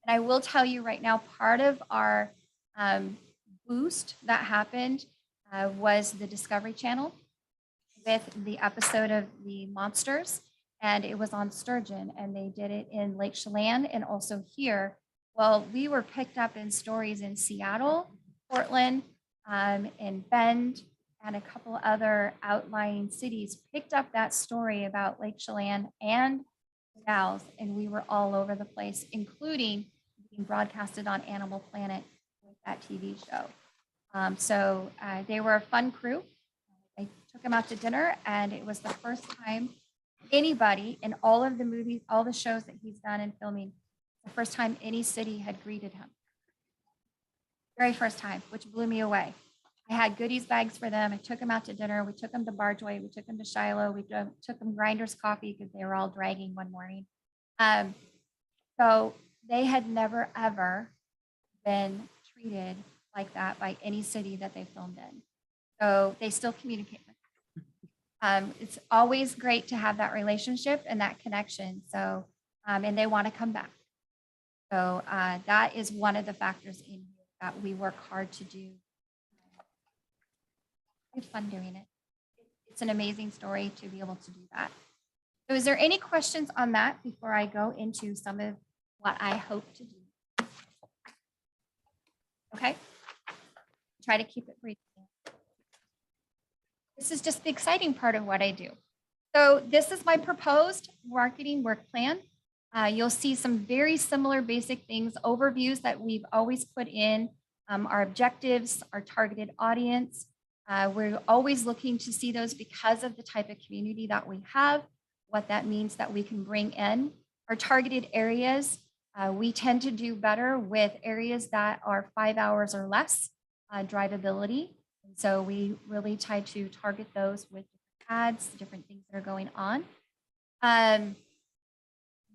And I will tell you right now, part of our boost that happened was the Discovery Channel with the episode of the monsters, and it was on sturgeon, and they did it in Lake Chelan and also here. Well, we were picked up in stories in Seattle, Portland, and Bend, and a couple other outlying cities picked up that story about Lake Chelan and Dalles, and we were all over the place, including being broadcasted on Animal Planet with that TV show. So they were a fun crew. I took them out to dinner, and it was the first time anybody in all of the movies, all the shows that he's done in filming, the first time any city had greeted him. Very first time, which blew me away. I had goodies bags for them. I took them out to dinner. We took them to Barjoy. We took them to Shiloh. We took them Grinders coffee because they were all dragging one morning. So they had never, ever been treated like that by any city that they filmed in. So they still communicate with them. It's always great to have that relationship and that connection. So, and they want to come back. So that is one of the factors in here that we work hard to do. It's fun doing it. It's an amazing story to be able to do that. So is there any questions on that before I go into some of what I hope to do? Okay. Try to keep it brief. This is just the exciting part of what I do. So this is my proposed marketing work plan. You'll see some very similar basic things, overviews that we've always put in, our objectives, our targeted audience. We're always looking to see those because of the type of community that we have, what that means that we can bring in. Our targeted areas, we tend to do better with areas that are 5 hours or less drivability. And so we really try to target those with ads, different things that are going on.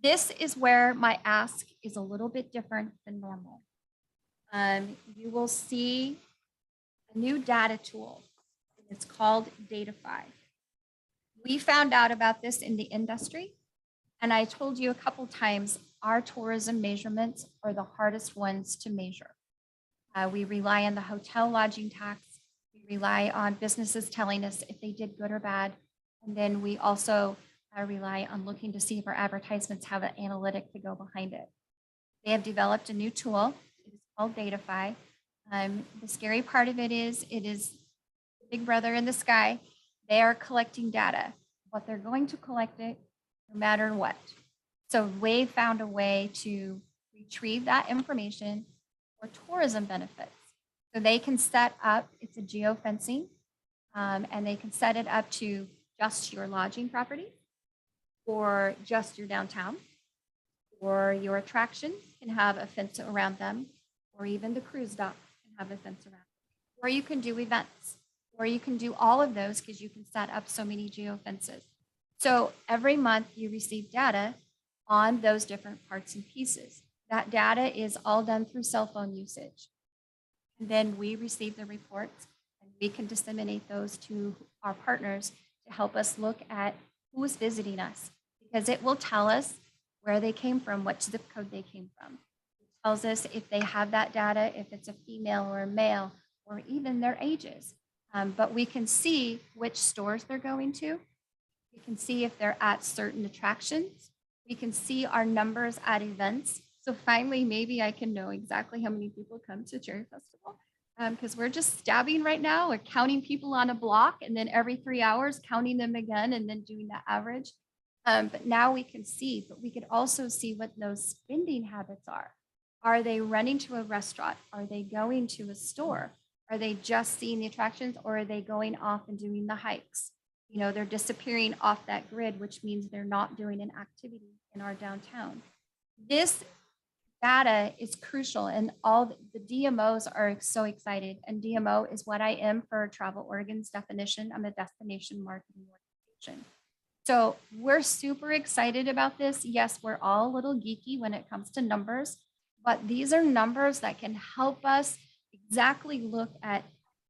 This is where my ask is a little bit different than normal. You will see a new data tool. It's called Datafy. We found out about this in the industry, and I told you a couple times, our tourism measurements are the hardest ones to measure. We rely on the hotel lodging tax. We rely on businesses telling us if they did good or bad. And then we also rely on looking to see if our advertisements have an analytic to go behind it. They have developed a new tool. It is called Datafy. The scary part of it is Big Brother in the sky. They are collecting data, but they're going to collect it no matter what. So we found a way to retrieve that information for tourism benefits. So they can set up, it's a geofencing, and they can set it up to just your lodging property, or just your downtown, or your attractions can have a fence around them, or even the cruise dock can have a fence around them. Or you can do events, or you can do all of those because you can set up so many geofences. So every month you receive data on those different parts and pieces. That data is all done through cell phone usage. And then we receive the reports, and we can disseminate those to our partners to help us look at who is visiting us, because it will tell us where they came from, what zip code they came from. It tells us if they have that data, if it's a female or a male, or even their ages. But we can see which stores they're going to. We can see if they're at certain attractions. We can see our numbers at events. So finally, maybe I can know exactly how many people come to Cherry Festival. Because we're just stabbing right now. We're counting people on a block and then every 3 hours counting them again and then doing the average. But now we can see, but we could also see what those spending habits are. Are they running to a restaurant? Are they going to a store? Are they just seeing the attractions, or are they going off and doing the hikes? You know, they're disappearing off that grid, which means they're not doing an activity in our downtown. This data is crucial, and all the DMOs are so excited. And DMO is what I am for Travel Oregon's definition. I'm a destination marketing organization. So we're super excited about this. Yes, we're all a little geeky when it comes to numbers, but these are numbers that can help us exactly look at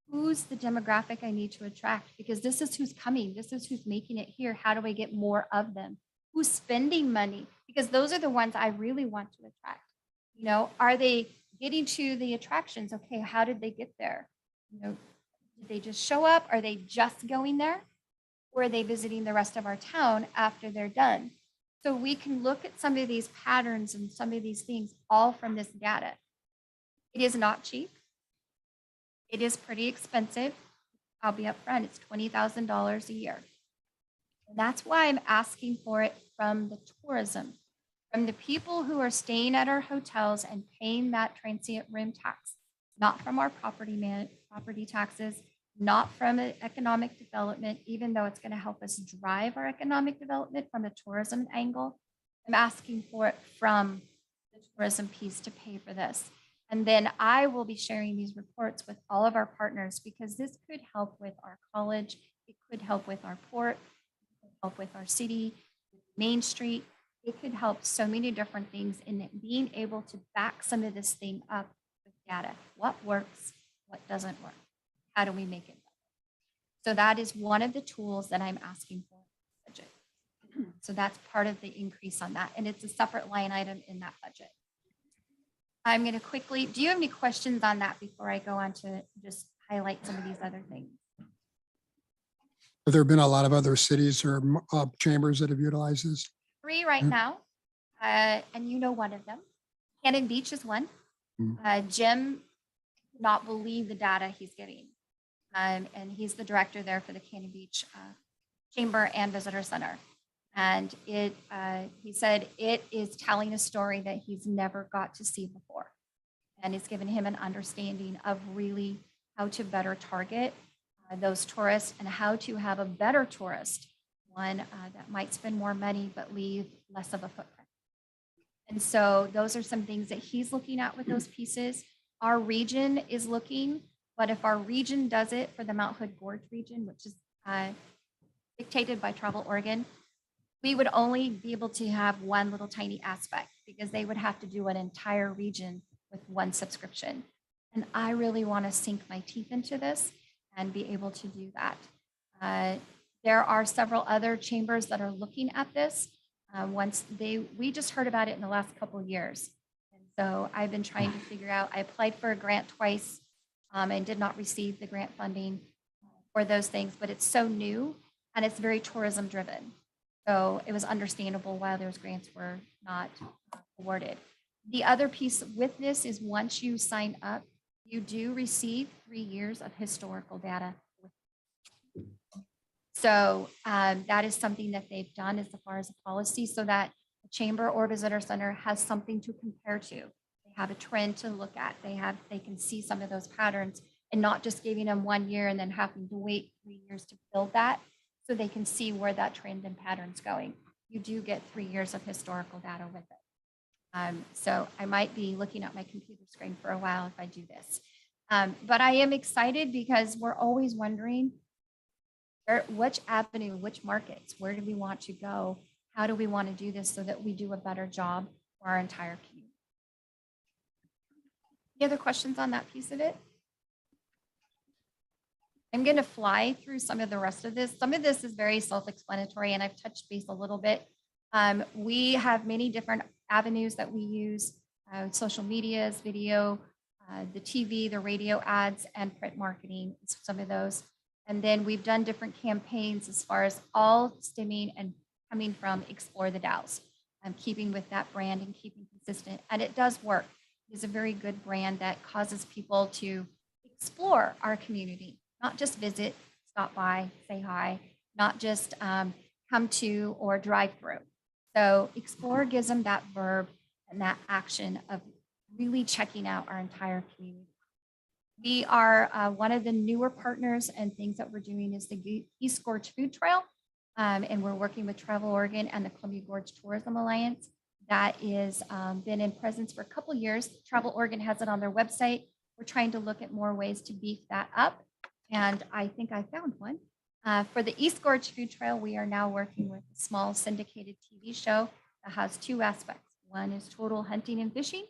who's the demographic I need to attract, because this is who's coming. This is who's making it here. How do I get more of them? Who's spending money? Because those are the ones I really want to attract. You know, are they getting to the attractions? Okay, how did they get there? You know, did they just show up? Are they just going there? Or are they visiting the rest of our town after they're done? So we can look at some of these patterns and some of these things all from this data. It is not cheap. It is pretty expensive. I'll be upfront, it's $20,000 a year. And that's why I'm asking for it from the tourism, from the people who are staying at our hotels and paying that transient room tax, not from our property taxes, not from economic development, even though it's going to help us drive our economic development from a tourism angle. I'm asking for it from the tourism piece to pay for this. And then I will be sharing these reports with all of our partners, because this could help with our college, it could help with our port, it could help with our city, Main Street. It could help so many different things in being able to back some of this thing up with data. What works, what doesn't work? How do we make it better? So that is one of the tools that I'm asking for in the budget. So that's part of the increase on that. And it's a separate line item in that budget. I'm going to quickly, do you have any questions on that before I go on to just highlight some of these other things? Have there been a lot of other cities or chambers that have utilized this? 3 right now, and you know one of them. Cannon Beach is one. Jim did not believe the data he's getting. And he's the director there for the Cannon Beach Chamber and Visitor Center. And he said it is telling a story that he's never got to see before. And it's given him an understanding of really how to better target those tourists and how to have a better tourist, one that might spend more money but leave less of a footprint. And so those are some things that he's looking at with those pieces. Our region is looking, but if our region does it for the Mount Hood Gorge region, which is dictated by Travel Oregon, we would only be able to have one little tiny aspect, because they would have to do an entire region with one subscription. And I really want to sink my teeth into this and be able to do that. There are several other chambers that are looking at this. We just heard about it in the last couple of years. And so I've been trying to figure out, I applied for a grant twice and did not receive the grant funding for those things, but it's so new and it's very tourism driven. So it was understandable why those grants were not awarded. The other piece with this is once you sign up, you do receive 3 years of historical data. So that is something that they've done as far as a policy, so that the chamber or visitor center has something to compare to. They have a trend to look at. They can see some of those patterns, and not just giving them 1 year and then having to wait 3 years to build that, so they can see where that trend and pattern's going. You do get 3 years of historical data with it. So I might be looking at my computer screen for a while if I do this. But I am excited because we're always wondering which avenue, which markets, where do we want to go? How do we want to do this so that we do a better job for our entire community? Any other questions on that piece of it? I'm going to fly through some of the rest of this. Some of this is very self-explanatory, and I've touched base a little bit. We have many different avenues that we use. social medias, video, the TV, the radio ads, and print marketing, some of those. And then we've done different campaigns as far as all stemming and coming from Explore the Dalles. Keeping with that brand and keeping consistent. And it does work. It's a very good brand that causes people to explore our community, not just visit, stop by, say hi, not just come to or drive through. So explore gives them that verb and that action of really checking out our entire community. We are one of the newer partners, and things that we're doing is the East Gorge Food Trail. And we're working with Travel Oregon and the Columbia Gorge Tourism Alliance. That is been in presence for a couple of years. Travel Oregon has it on their website. We're trying to look at more ways to beef that up. And I think I found one. For the East Gorge Food Trail, we are now working with a small syndicated TV show that has two aspects. One is total hunting and fishing,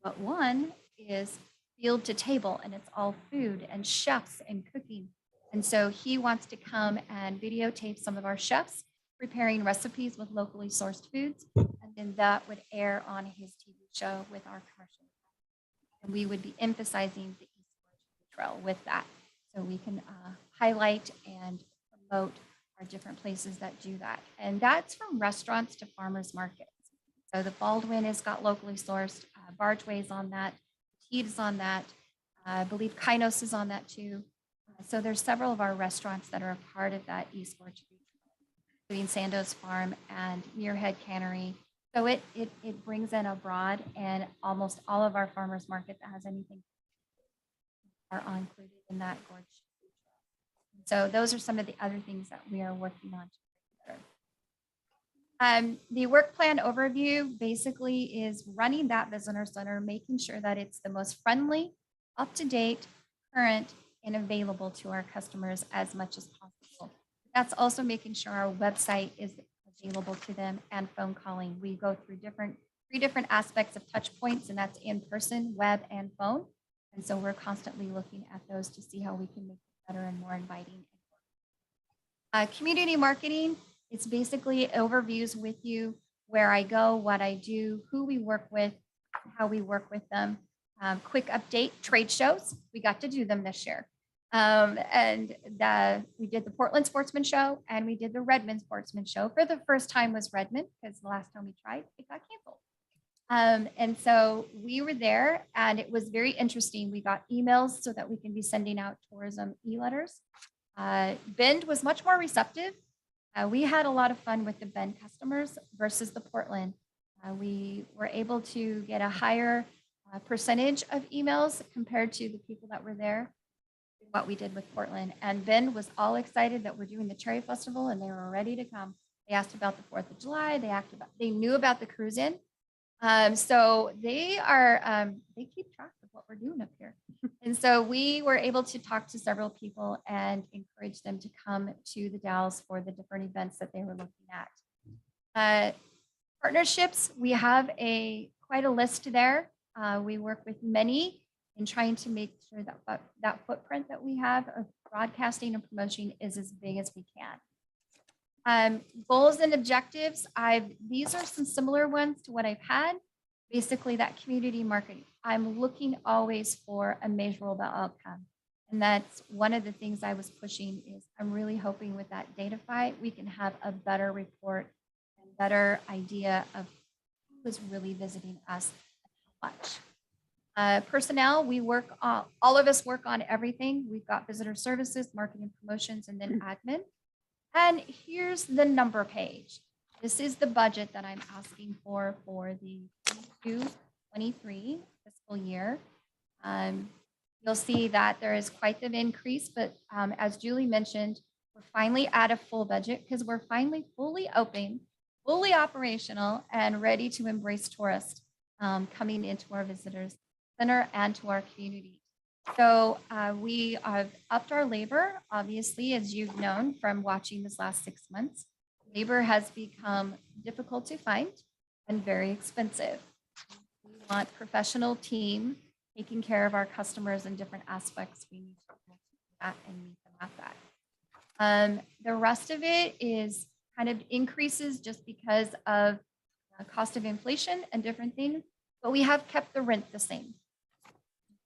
but one is field to table, and it's all food and chefs and cooking. And so he wants to come and videotape some of our chefs preparing recipes with locally sourced foods. And then that would air on his TV show with our commercial. And we would be emphasizing the East Gorge Trail with that. So we can highlight and promote our different places that do that. And that's from restaurants to farmers markets. So the Baldwin has got locally sourced, Bargeway's on that, Teed is on that, I believe Kainos is on that too. So there's several of our restaurants that are a part of that East Gorge, including Sandoz Farm and Muirhead Cannery. So it brings in a broad, and almost all of our farmers market that has anything are included in that gorge. So those are some of the other things that we are working on. The work plan overview basically is running that visitor center, making sure that it's the most friendly, up-to-date, current, and available to our customers as much as possible. That's also making sure our website is available to them, and phone calling. We go through three different aspects of touch points, and that's in person, web, and phone. And so we're constantly looking at those to see how we can make it better and more inviting. Community marketing, it's basically overviews with you, where I go, what I do, who we work with, how we work with them. Quick update, trade shows. We got to do them this year. We did the Portland Sportsman Show, and we did the Redmond Sportsman Show. For the first time was Redmond, because the last time we tried, it got canceled. And so we were there, and it was very interesting. We got emails so that we can be sending out tourism e-letters. Bend was much more receptive. We had a lot of fun with the Bend customers versus the Portland. We were able to get a higher percentage of emails compared to the people that were there, what we did with Portland. And Bend was all excited that we're doing the Cherry Festival, and they were ready to come. They asked about the 4th of July. They knew about the cruise in. So they keep track of what we're doing up here. And so we were able to talk to several people and encourage them to come to the Dalles for the different events that they were looking at. Partnerships, we have quite a list there. We work with many in trying to make sure that that footprint that we have of broadcasting and promotion is as big as we can. Goals and objectives, these are some similar ones to what I've had. Basically, that community marketing. I'm looking always for a measurable outcome. And that's one of the things I was pushing is I'm really hoping with that Datafy, we can have a better report and better idea of who is really visiting us and how much. Personnel, we work on, all of us work on everything. We've got visitor services, marketing, promotions, and then admin. And here's the number page. This is the budget that I'm asking for the 22-23 fiscal year. You'll see that there is quite an increase, but as Julie mentioned, we're finally at a full budget because we're finally fully open, fully operational, and ready to embrace tourists coming into our visitors center and to our community. So we have upped our labor, obviously, as you've known from watching this last 6 months. Labor has become difficult to find and very expensive. We want professional team taking care of our customers in different aspects. We need to do that and meet them at that. The rest of it is kind of increases just because of cost of inflation and different things. but we have kept the rent the same.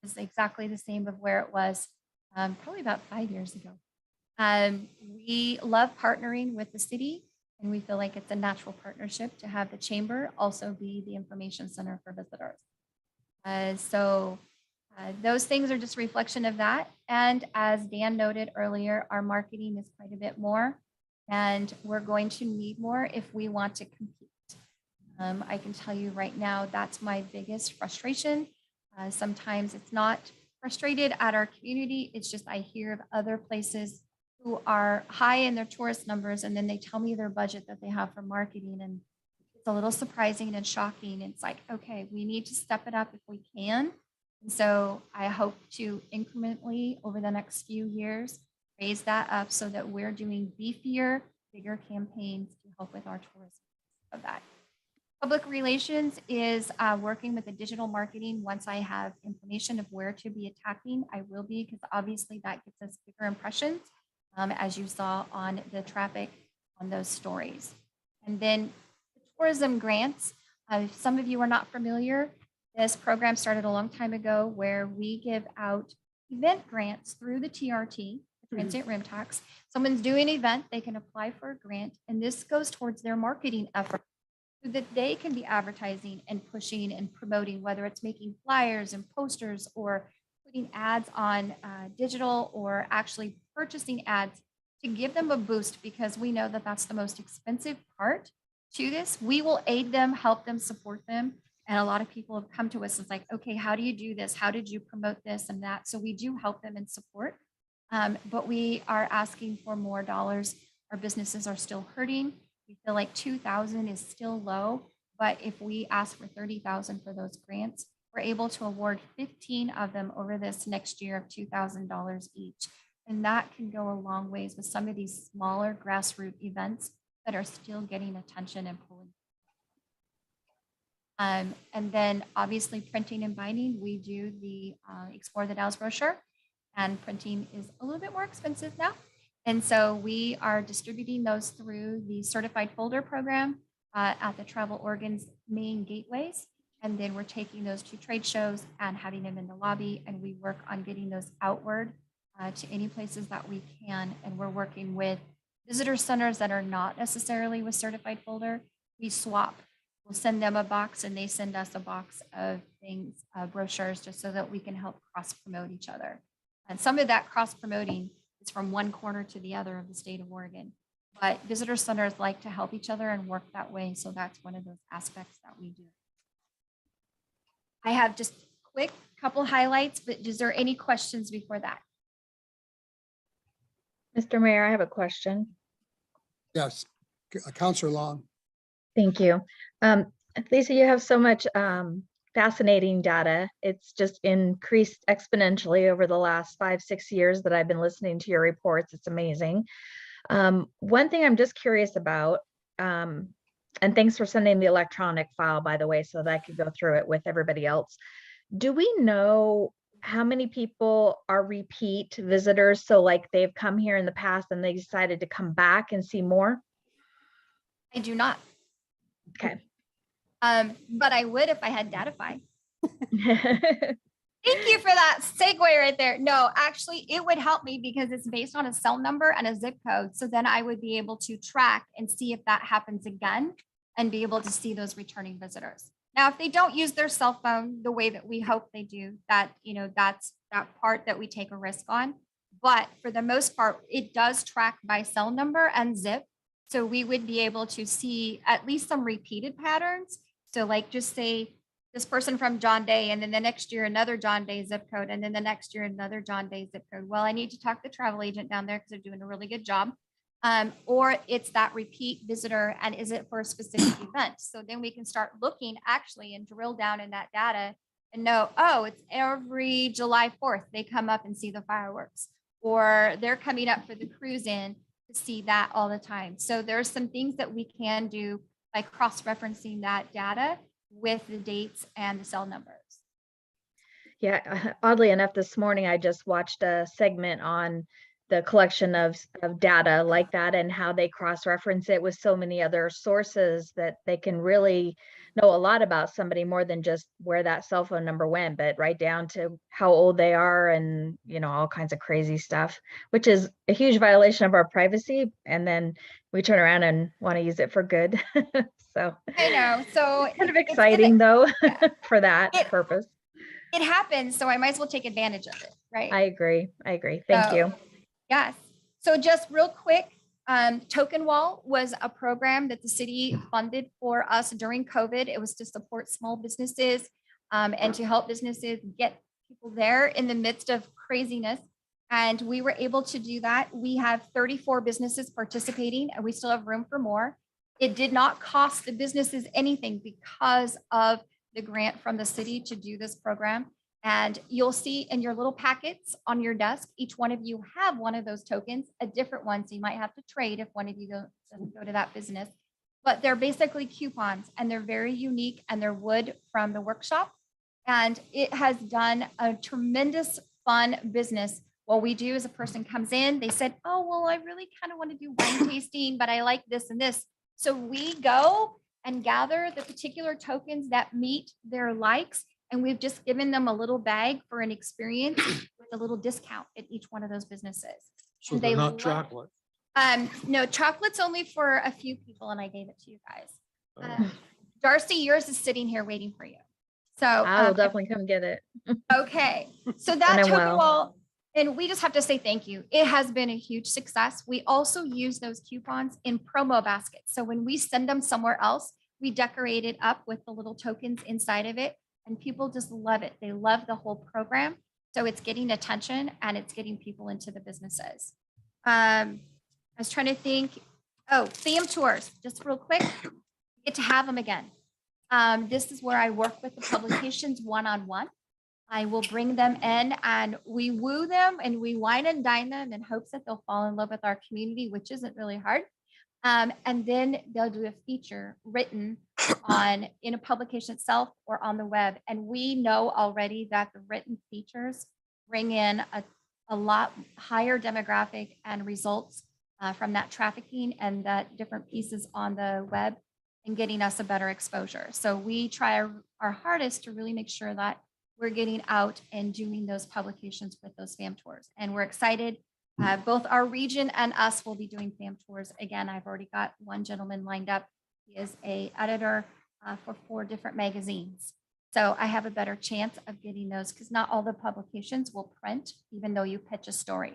It's exactly the same of where it was probably about 5 years ago. We love partnering with the city, and we feel like it's a natural partnership to have the chamber also be the information center for visitors. Those things are just a reflection of that. And as Dan noted earlier, our marketing is quite a bit more, and we're going to need more if we want to compete. I can tell you right now, that's my biggest frustration. Sometimes it's not frustrated at our community. It's just I hear of other places who are high in their tourist numbers, and then they tell me their budget that they have for marketing, and it's a little surprising and shocking. It's like, okay, we need to step it up if we can. And so I hope to incrementally over the next few years raise that up so that we're doing beefier, bigger campaigns to help with our tourism of that. Public relations is working with the digital marketing. Once I have information of where to be attacking, I will be, because obviously that gets us bigger impressions, as you saw on the traffic on those stories. And then the tourism grants. If some of you are not familiar, this program started a long time ago where we give out event grants through the TRT, the Transient Room Tax. Someone's doing an event, they can apply for a grant, and this goes towards their marketing effort so that they can be advertising and pushing and promoting, whether it's making flyers and posters or putting ads on digital or actually purchasing ads to give them a boost, because we know that that's the most expensive part to this. We will aid them, help them, support them. And a lot of people have come to us and it's like, okay, how do you do this? How did you promote this and that? So we do help them and support, but we are asking for more dollars. Our businesses are still hurting. We feel like 2,000 is still low, but if we ask for 30,000 for those grants, we're able to award 15 of them over this next year of $2,000 each. And that can go a long ways with some of these smaller grassroots events that are still getting attention and pulling. And then obviously printing and binding, we do the Explore the Dalles brochure, and printing is a little bit more expensive now. And so we are distributing those through the certified folder program at the Travel Oregon's main gateways. And then we're taking those to trade shows and having them in the lobby. And we work on getting those outward to any places that we can. And we're working with visitor centers that are not necessarily with certified folder. We swap. We'll send them a box and they send us a box of things, brochures, just so that we can help cross promote each other. And some of that cross promoting is from one corner to the other of the state of Oregon. But visitor centers like to help each other and work that way. So that's one of those aspects that we do. I have just a quick couple highlights, but is there any questions before that? Mr. Mayor, I have a question. Yes, Councilor Long. Thank you. Lisa, you have so much fascinating data. It's just increased exponentially over the last 5-6 years that I've been listening to your reports. It's amazing. One thing I'm just curious about, and thanks for sending the electronic file, by the way, so that I could go through it with everybody else. Do we know how many people are repeat visitors? So like they've come here in the past and they decided to come back and see more? I do not. Okay. But I would if I had Datify. Thank you for that segue right there. No, actually, it would help me because it's based on a cell number and a zip code. So then I would be able to track and see if that happens again and be able to see those returning visitors. Now, if they don't use their cell phone the way that we hope they do, that, you know, that's that part that we take a risk on. But for the most part, it does track by cell number and zip. So we would be able to see at least some repeated patterns. So like just say this person from John Day, and then the next year, another John Day zip code, and then the next year, another John Day zip code. Well, I need to talk to the travel agent down there because they're doing a really good job. Or it's that repeat visitor, and is it for a specific event? So then we can start looking actually and drill down in that data and know, oh, it's every July 4th, they come up and see the fireworks, or they're coming up for the cruise in to see that all the time. So there's some things that we can do by cross-referencing that data with the dates and the cell numbers. Yeah, oddly enough, this morning I just watched a segment on the collection of data like that and how they cross-reference it with so many other sources that they can really know a lot about somebody more than just where that cell phone number went, but right down to how old they are and, all kinds of crazy stuff, which is a huge violation of our privacy. And then we turn around and want to use it for good. So I know. So kind of it's exciting though, yeah. for that It- purpose. It happens, so I might as well take advantage of it, right? I agree. Thank you. Yes. So just real quick, Token Wall was a program that the city funded for us during COVID. It was to support small businesses and to help businesses get people there in the midst of craziness. And we were able to do that. We have 34 businesses participating, and we still have room for more. It did not cost the businesses anything because of the grant from the city to do this program. And you'll see in your little packets on your desk, each one of you have one of those tokens, a different one. So you might have to trade if one of you doesn't go to that business. But they're basically coupons, and they're very unique, and they're wood from the workshop. And it has done a tremendous fun business. What we do is a person comes in, they said, oh, well, I really kind of want to do wine tasting, but I like this and this. So we go and gather the particular tokens that meet their likes. And we've just given them a little bag for an experience with a little discount at each one of those businesses. So And they're they not love it. chocolate. No, chocolate's only for a few people, and I gave it to you guys. Oh. Darcy, yours is sitting here waiting for you. So I will definitely come get it. okay, so And that I token will. wall, and we just have to say thank you. It has been a huge success. We also use those coupons in promo baskets. So when we send them somewhere else, we decorate it up with the little tokens inside of it, and people just love it. They love the whole program. So it's getting attention and it's getting people into the businesses. I was trying to think, theme tours, just real quick, get to have them again. This is where I work with the publications one-on-one. I will bring them in and we woo them and we wine and dine them in hopes that they'll fall in love with our community, which isn't really hard. And then they'll do a feature written in a publication itself or on the web. And we know already that the written features bring in a lot higher demographic and results from that trafficking and that different pieces on the web and getting us a better exposure. So we try our hardest to really make sure that we're getting out and doing those publications with those FAM tours. And we're excited. Both our region and us will be doing FAM tours. Again, I've already got one gentleman lined up. He is an editor for 4 different magazines. So I have a better chance of getting those because not all the publications will print, even though you pitch a story.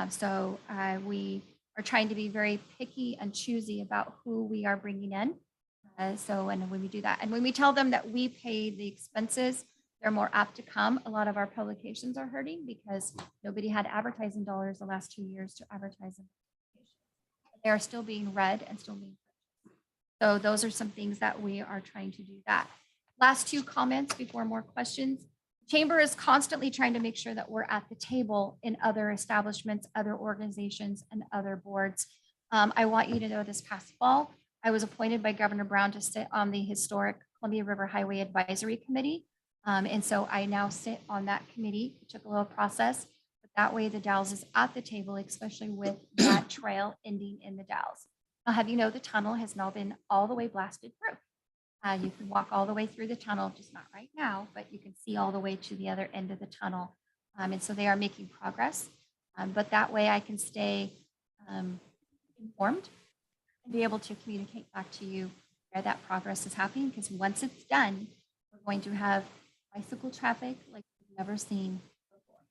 So we are trying to be very picky and choosy about who we are bringing in. And when we do that, and when we tell them that we pay the expenses, they're more apt to come. A lot of our publications are hurting because nobody had advertising dollars the last 2 years to advertise them. They are still being read and still being purchased. So those are some things that we are trying to do that. Last 2 comments before more questions. Chamber is constantly trying to make sure that we're at the table in other establishments, other organizations, and other boards. I want you to know this past fall, I was appointed by Governor Brown to sit on the historic Columbia River Highway Advisory Committee. And so I now sit on that committee. It took a little process, but that way the Dalles is at the table, especially with that trail ending in the Dalles. I'll have you know the tunnel has now been all the way blasted through. You can walk all the way through the tunnel, just not right now, but you can see all the way to the other end of the tunnel. And so they are making progress, but that way I can stay informed and be able to communicate back to you where that progress is happening. Because once it's done, we're going to have bicycle traffic like we've never seen before.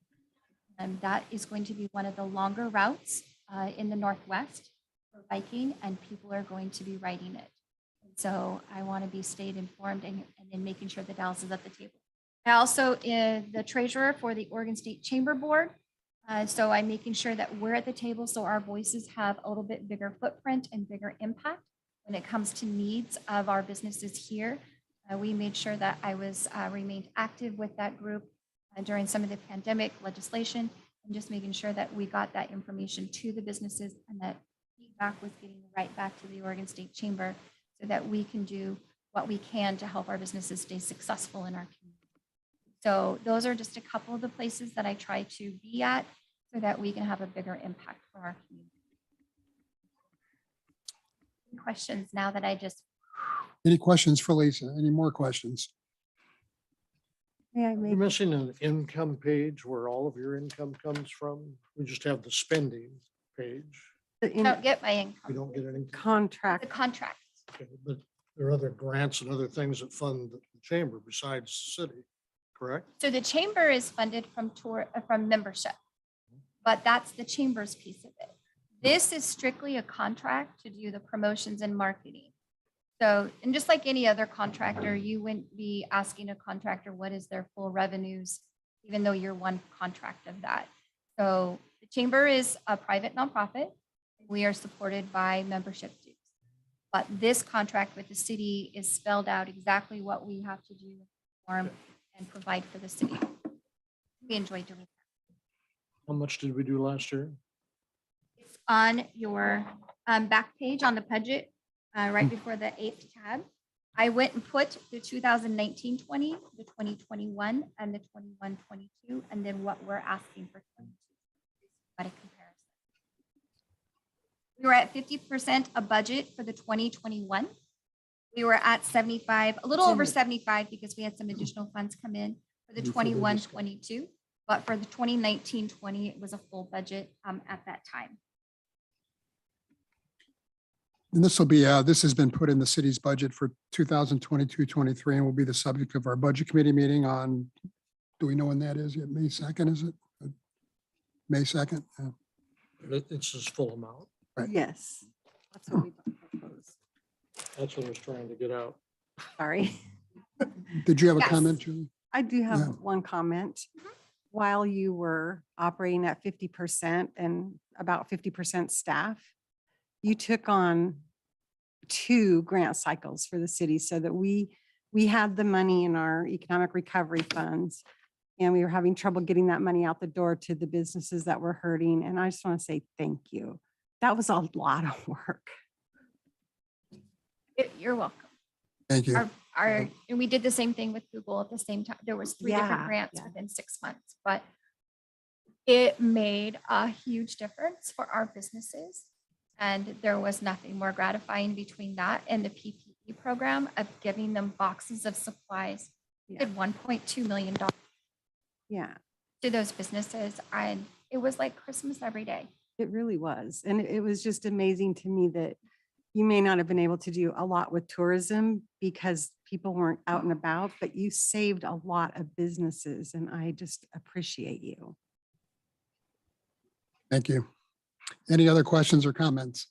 And that is going to be one of the longer routes in the Northwest for biking, and people are going to be riding it. So I want to be stayed informed and then making sure the Dalles is at the table. I also am the treasurer for the Oregon State Chamber Board. So I'm making sure that we're at the table so our voices have a little bit bigger footprint and bigger impact when it comes to needs of our businesses here. We made sure that I was remained active with that group during some of the pandemic legislation and just making sure that we got that information to the businesses and that feedback was getting right back to the Oregon State Chamber, so that we can do what we can to help our businesses stay successful in our community. So those are just a couple of the places that I try to be at. so that we can have a bigger impact for our community. Any questions now that I just, Any questions for Lisa? Any more questions? Yeah, You're missing an income page where all of your income comes from. We just have the spending page. the I don't get my We income, don't get any. the contract. contract. Okay, but there are other grants and other things that fund the chamber besides the city, correct? So the chamber is funded from from membership, but that's the chamber's piece of it. This is strictly a contract to do the promotions and marketing. So, and just like any other contractor, you wouldn't be asking a contractor what is their full revenues, even though you're one contract of that. So the chamber is a private nonprofit. We are supported by membership dues. But this contract with the city is spelled out exactly what we have to do, perform and provide for the city. We enjoy doing that. How much did we do last year? It's on your back page on the budget, right before the 8th tab. I went and put the 2019-20, the 2021, and the 21-22, and then what we're asking for 22. What a comparison. We were at 50% of budget for the 2021. We were at 75, a little over 75 because we had some additional funds come in for the 21-22. But for the 2019-20, it was a full budget at that time. And this will be, this has been put in the city's budget for 2022-23 and will be the subject of our budget committee meeting on, do we know when that is yet? May 2nd, is it? May 2nd? It's his full amount. Right. Yes. That's what we proposed. That's what I was trying to get out. Sorry. Did you have a Yes. comment, Julie? I do have Yeah. one comment. Mhm. While you were operating at 50% and about 50% staff, you took on 2 grant cycles for the city so that we had the money in our economic recovery funds and we were having trouble getting that money out the door to the businesses that were hurting. And I just want to say thank you. That was a lot of work. You're welcome. Thank you. And we did the same thing with Google at the same time. There was 3 different Yeah, grants yeah. within 6 months, but it made a huge difference for our businesses. And there was nothing more gratifying between that and the PPE program of giving them boxes of supplies. We Yeah. did $1.2 million Yeah, to those businesses. And it was like Christmas every day. it really was. And it was just amazing to me that you may not have been able to do a lot with tourism because people weren't out and about, but you saved a lot of businesses and I just appreciate you. Thank you. Any other questions or comments?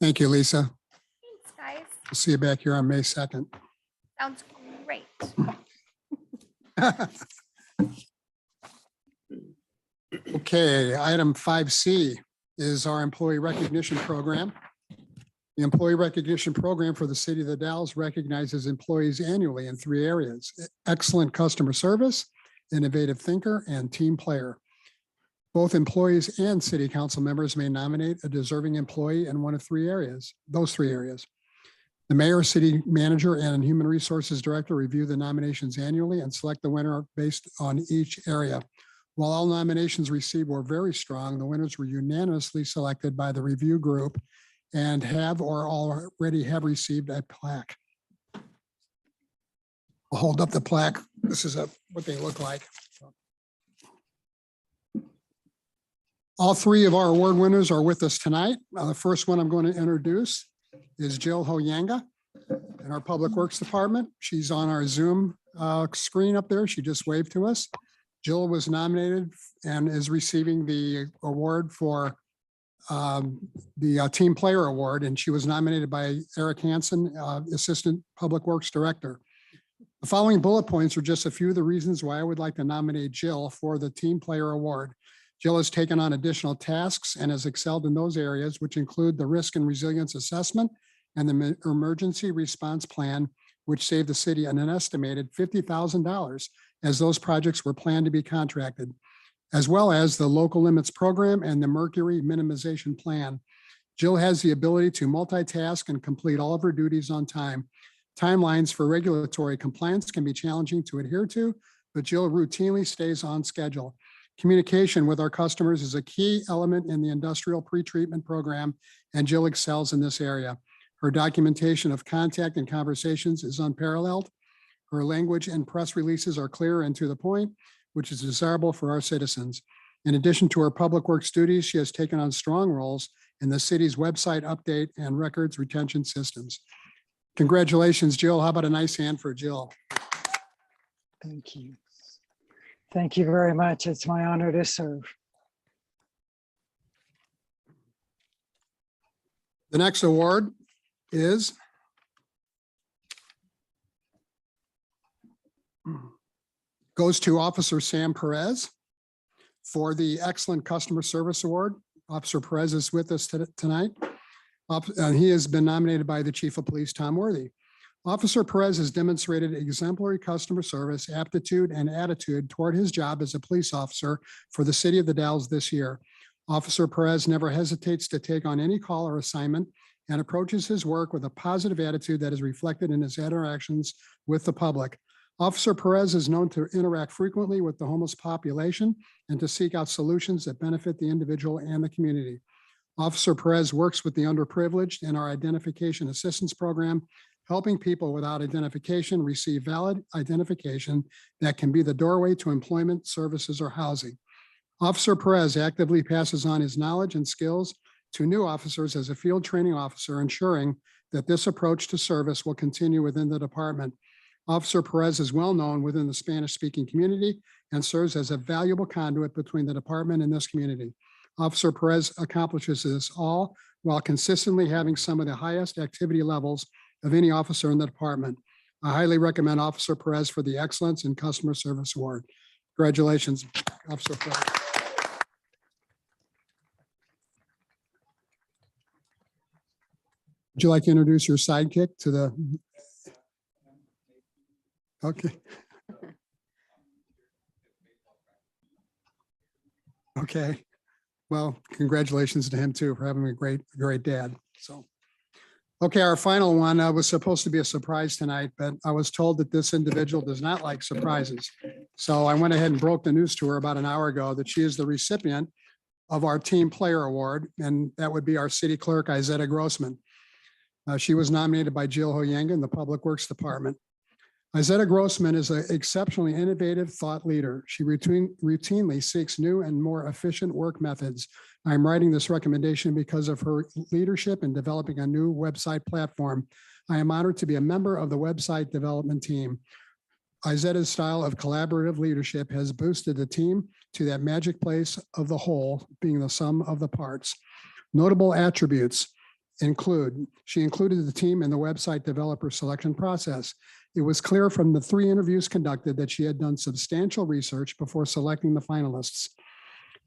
Thank you, Lisa. Thanks, guys. We'll see you back here on May 2nd. Sounds great. Okay, item 5C is our employee recognition program. The employee recognition program for the city of the Dalles recognizes employees annually in 3 areas: excellent customer service, innovative thinker, and team player. Both employees and city council members may nominate a deserving employee in one of 3 areas, those 3 areas. The mayor, city manager, and human resources director review the nominations annually and select the winner based on each area. While all nominations received were very strong, the winners were unanimously selected by the review group and have or already have received a plaque. I'll hold up the plaque. This is what they look like. All 3 of our award winners are with us tonight. The first one I'm going to introduce is Jill Hoyanga in our Public Works Department. She's on our Zoom screen up there. She just waved to us. Jill was nominated and is receiving the award for the Team Player Award, and she was nominated by Eric Hansen, Assistant Public Works Director. The following bullet points are just a few of the reasons why I would like to nominate Jill for the Team Player Award. Jill has taken on additional tasks and has excelled in those areas, which include the risk and resilience assessment and the emergency response plan, which saved the city an estimated $50,000 as those projects were planned to be contracted, as well as the local limits program and the mercury minimization plan. Jill has the ability to multitask and complete all of her duties on time. Timelines for regulatory compliance can be challenging to adhere to, but Jill routinely stays on schedule. Communication with our customers is a key element in the industrial pretreatment program, and Jill excels in this area. Her documentation of contact and conversations is unparalleled. Her language and press releases are clear and to the point, which is desirable for our citizens. In addition to her public works duties, she has taken on strong roles in the city's website update and records retention systems. Congratulations, Jill. How about a nice hand for Jill? Thank you. Thank you very much. It's my honor to serve. The next award is goes to Officer Sam Perez for the Excellent Customer Service Award. Officer Perez is with us tonight. And he has been nominated by the Chief of Police, Tom Worthy. Officer Perez has demonstrated exemplary customer service, aptitude, and attitude toward his job as a police officer for the city of the Dalles this year. Officer Perez never hesitates to take on any call or assignment and approaches his work with a positive attitude that is reflected in his interactions with the public. Officer Perez is known to interact frequently with the homeless population and to seek out solutions that benefit the individual and the community. Officer Perez works with the underprivileged in our identification assistance program, helping people without identification receive valid identification that can be the doorway to employment, services, or housing. Officer Perez actively passes on his knowledge and skills to new officers as a field training officer, ensuring that this approach to service will continue within the department. Officer Perez is well known within the Spanish-speaking community and serves as a valuable conduit between the department and this community. Officer Perez accomplishes this all while consistently having some of the highest activity levels of any officer in the department. I highly recommend Officer Perez for the Excellence in Customer Service Award. Congratulations, Officer Perez. Would you like to introduce your sidekick to the? Okay. Okay. Well, congratulations to him too for having a great dad. So, okay, our final one was supposed to be a surprise tonight, but I was told that this individual does not like surprises. So I went ahead and broke the news to her about an hour ago that she is the recipient of our Team Player Award, and that would be our city clerk, Izetta Grossman. She was nominated by Jill Hoyanga in the Public Works Department. Izetta Grossman is an exceptionally innovative thought leader. She routinely seeks new and more efficient work methods. I'm writing this recommendation because of her leadership in developing a new website platform. I am honored to be a member of the website development team. Izetta's style of collaborative leadership has boosted the team to that magic place of the whole being the sum of the parts. Notable attributes include, she included the team in the website developer selection process. It was clear from the 3 interviews conducted that she had done substantial research before selecting the finalists.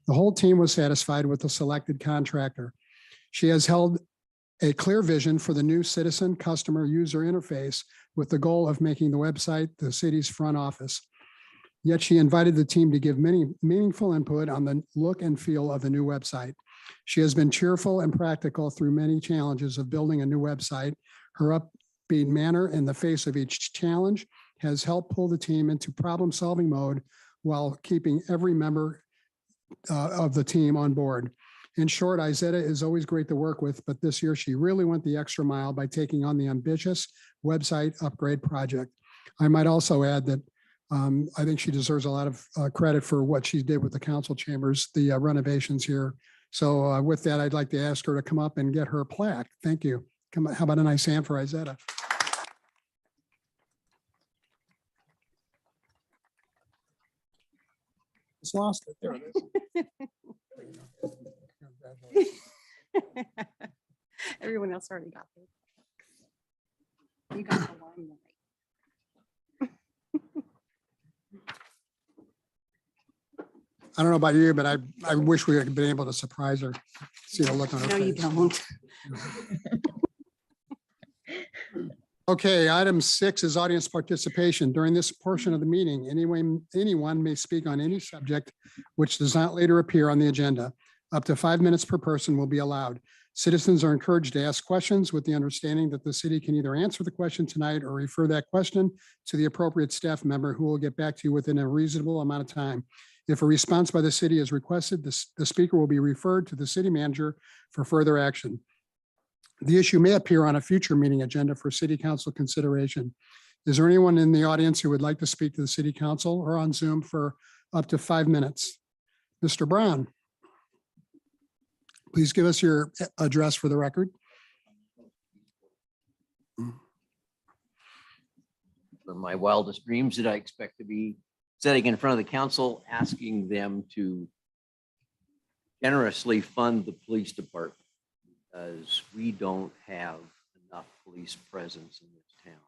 The whole team was satisfied with the selected contractor. She has held a clear vision for the new citizen customer user interface with the goal of making the website the city's front office. Yet she invited the team to give many meaningful input on the look and feel of the new website. She has been cheerful and practical through many challenges of building a new website. Her upbeat manner in the face of each challenge has helped pull the team into problem-solving mode while keeping every member of the team on board. In short, Izetta is always great to work with, but this year she really went the extra mile by taking on the ambitious website upgrade project. I might also add that I think she deserves a lot of credit for what she did with the council chambers, the renovations here. So with that, I'd like to ask her to come up and get her plaque. Thank you. Come on, how about a nice hand for Izetta? Just lost it. There it is. Congratulations. Everyone else already got it. You got the line right. I don't know about you, but I wish we had been able to surprise her. See the look on her No, you face. don't. Okay, item 6 is audience participation. During this portion of the meeting, anyone may speak on any subject which does not later appear on the agenda. Up to 5 minutes per person will be allowed. Citizens are encouraged to ask questions with the understanding that the city can either answer the question tonight or refer that question to the appropriate staff member who will get back to you within a reasonable amount of time. If a response by the city is requested, the speaker will be referred to the city manager for further action. The issue may appear on a future meeting agenda for city council consideration. Is there anyone in the audience who would like to speak to the city council or on Zoom for up to 5 minutes? Mr. Brown, please give us your address for the record. From my wildest dreams did I expect to be sitting in front of the council, asking them to generously fund the police department, because we don't have enough police presence in this town.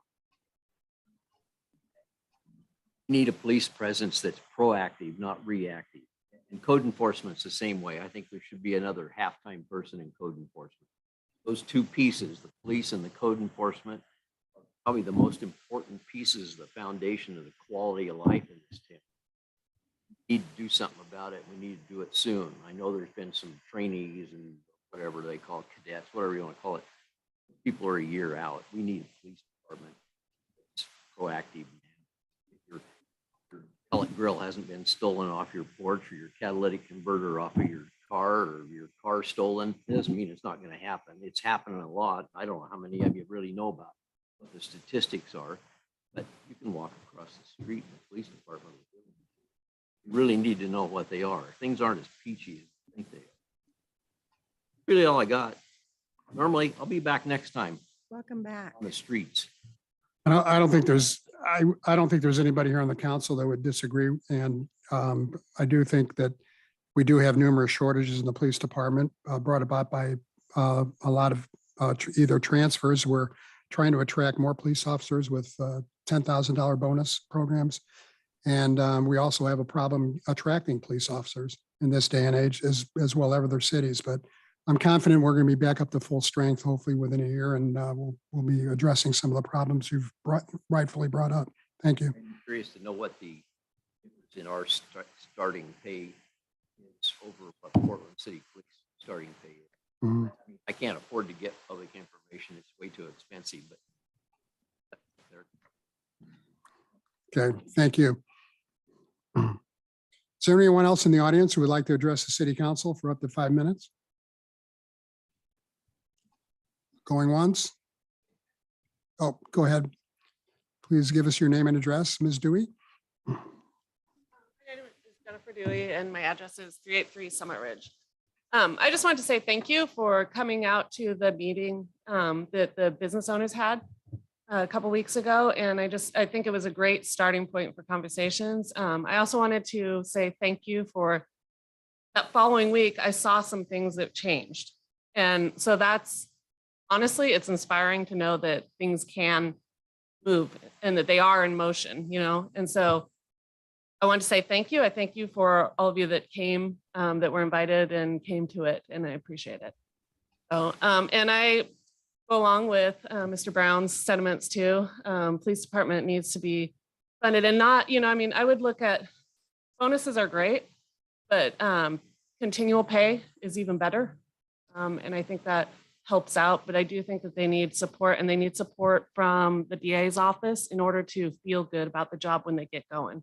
We need a police presence that's proactive, not reactive. And code enforcement's the same way. I think there should be another half-time person in code enforcement. Those two pieces, the police and the code enforcement, are probably the most important pieces, the foundation of the quality of life in this town. We need to do something about it. We need to do it soon. I know there's been some trainees and whatever they call it, cadets, whatever you want to call it. People are a year out. We need a police department that's proactive. If your pellet grill hasn't been stolen off your porch, or your catalytic converter off of your car, or your car stolen, it doesn't mean it's not going to happen. It's happening a lot. I don't know how many of you really know about what the statistics are, but you can walk across the street and the police department. You really need to know what they are. Things aren't as peachy as you think they are. Really all I got. Normally, I'll be back next time Welcome back. on the streets. I don't think there's anybody here on the council that would disagree. And I do think that we do have numerous shortages in the police department brought about by a lot of either transfers. We're trying to attract more police officers with $10,000 bonus programs. And we also have a problem attracting police officers in this day and age, as well as other cities. But I'm confident we're going to be back up to full strength, hopefully within a year, and we'll be addressing some of the problems you've rightfully brought up. Thank you. I'm curious to know what the difference in our starting pay is over what Portland City Police starting pay is. Mhm. I can't afford to get public information. It's way too expensive, but Okay, thank you. Is there anyone else in the audience who would like to address the city council for up to 5 minutes? Going once? Oh, go ahead. Please give us your name and address, Ms. Dewey. My name is Jennifer Dewey and my address is 383 Summit Ridge. I just wanted to say thank you for coming out to the meeting that the business owners had a couple weeks ago. And I think it was a great starting point for conversations. I also wanted to say thank you for that following week. I saw some things that changed. And so that's honestly, it's inspiring to know that things can move and that they are in motion, you know? And so I want to say thank you. I thank you for all of you that came, that were invited and came to it, and I appreciate it. So, and I go along with Mr. Brown's sentiments too. Police department needs to be funded and not, you know, I mean, I would look at bonuses are great, but continual pay is even better. And I think that helps out, but I do think that they need support, and they need support from the DA's office in order to feel good about the job when they get going.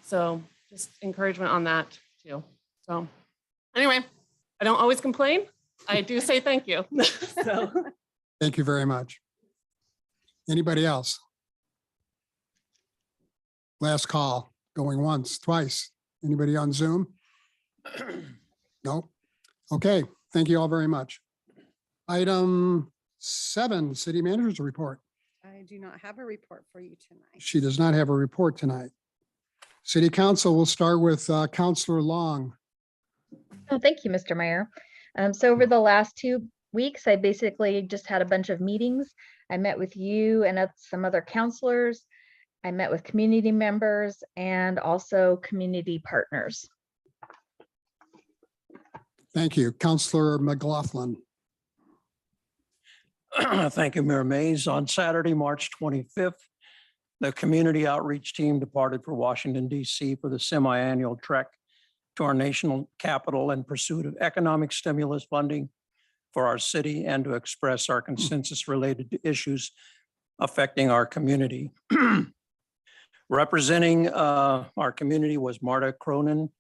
So just encouragement on that too. So anyway, I don't always complain. I do say thank you. So. Thank you very much. Anybody else? Last call, going once, twice. Anybody on Zoom? No? Okay, thank you all very much. Item 7, city manager's report. I do not have a report for you tonight. She does not have a report tonight. City council will start with Councilor Long. Oh, thank you, Mr. Mayor. So over the last 2 weeks, I basically just had a bunch of meetings. I met with you and some other counselors. I met with community members and also community partners. Thank you. Councilor McLaughlin. Thank you, Mayor Mays. On Saturday, March 25th, the community outreach team departed for Washington, D.C. for the semi-annual trek to our national capital in pursuit of economic stimulus funding for our city and to express our consensus related to issues affecting our community. Representing our community was Marta Cronin,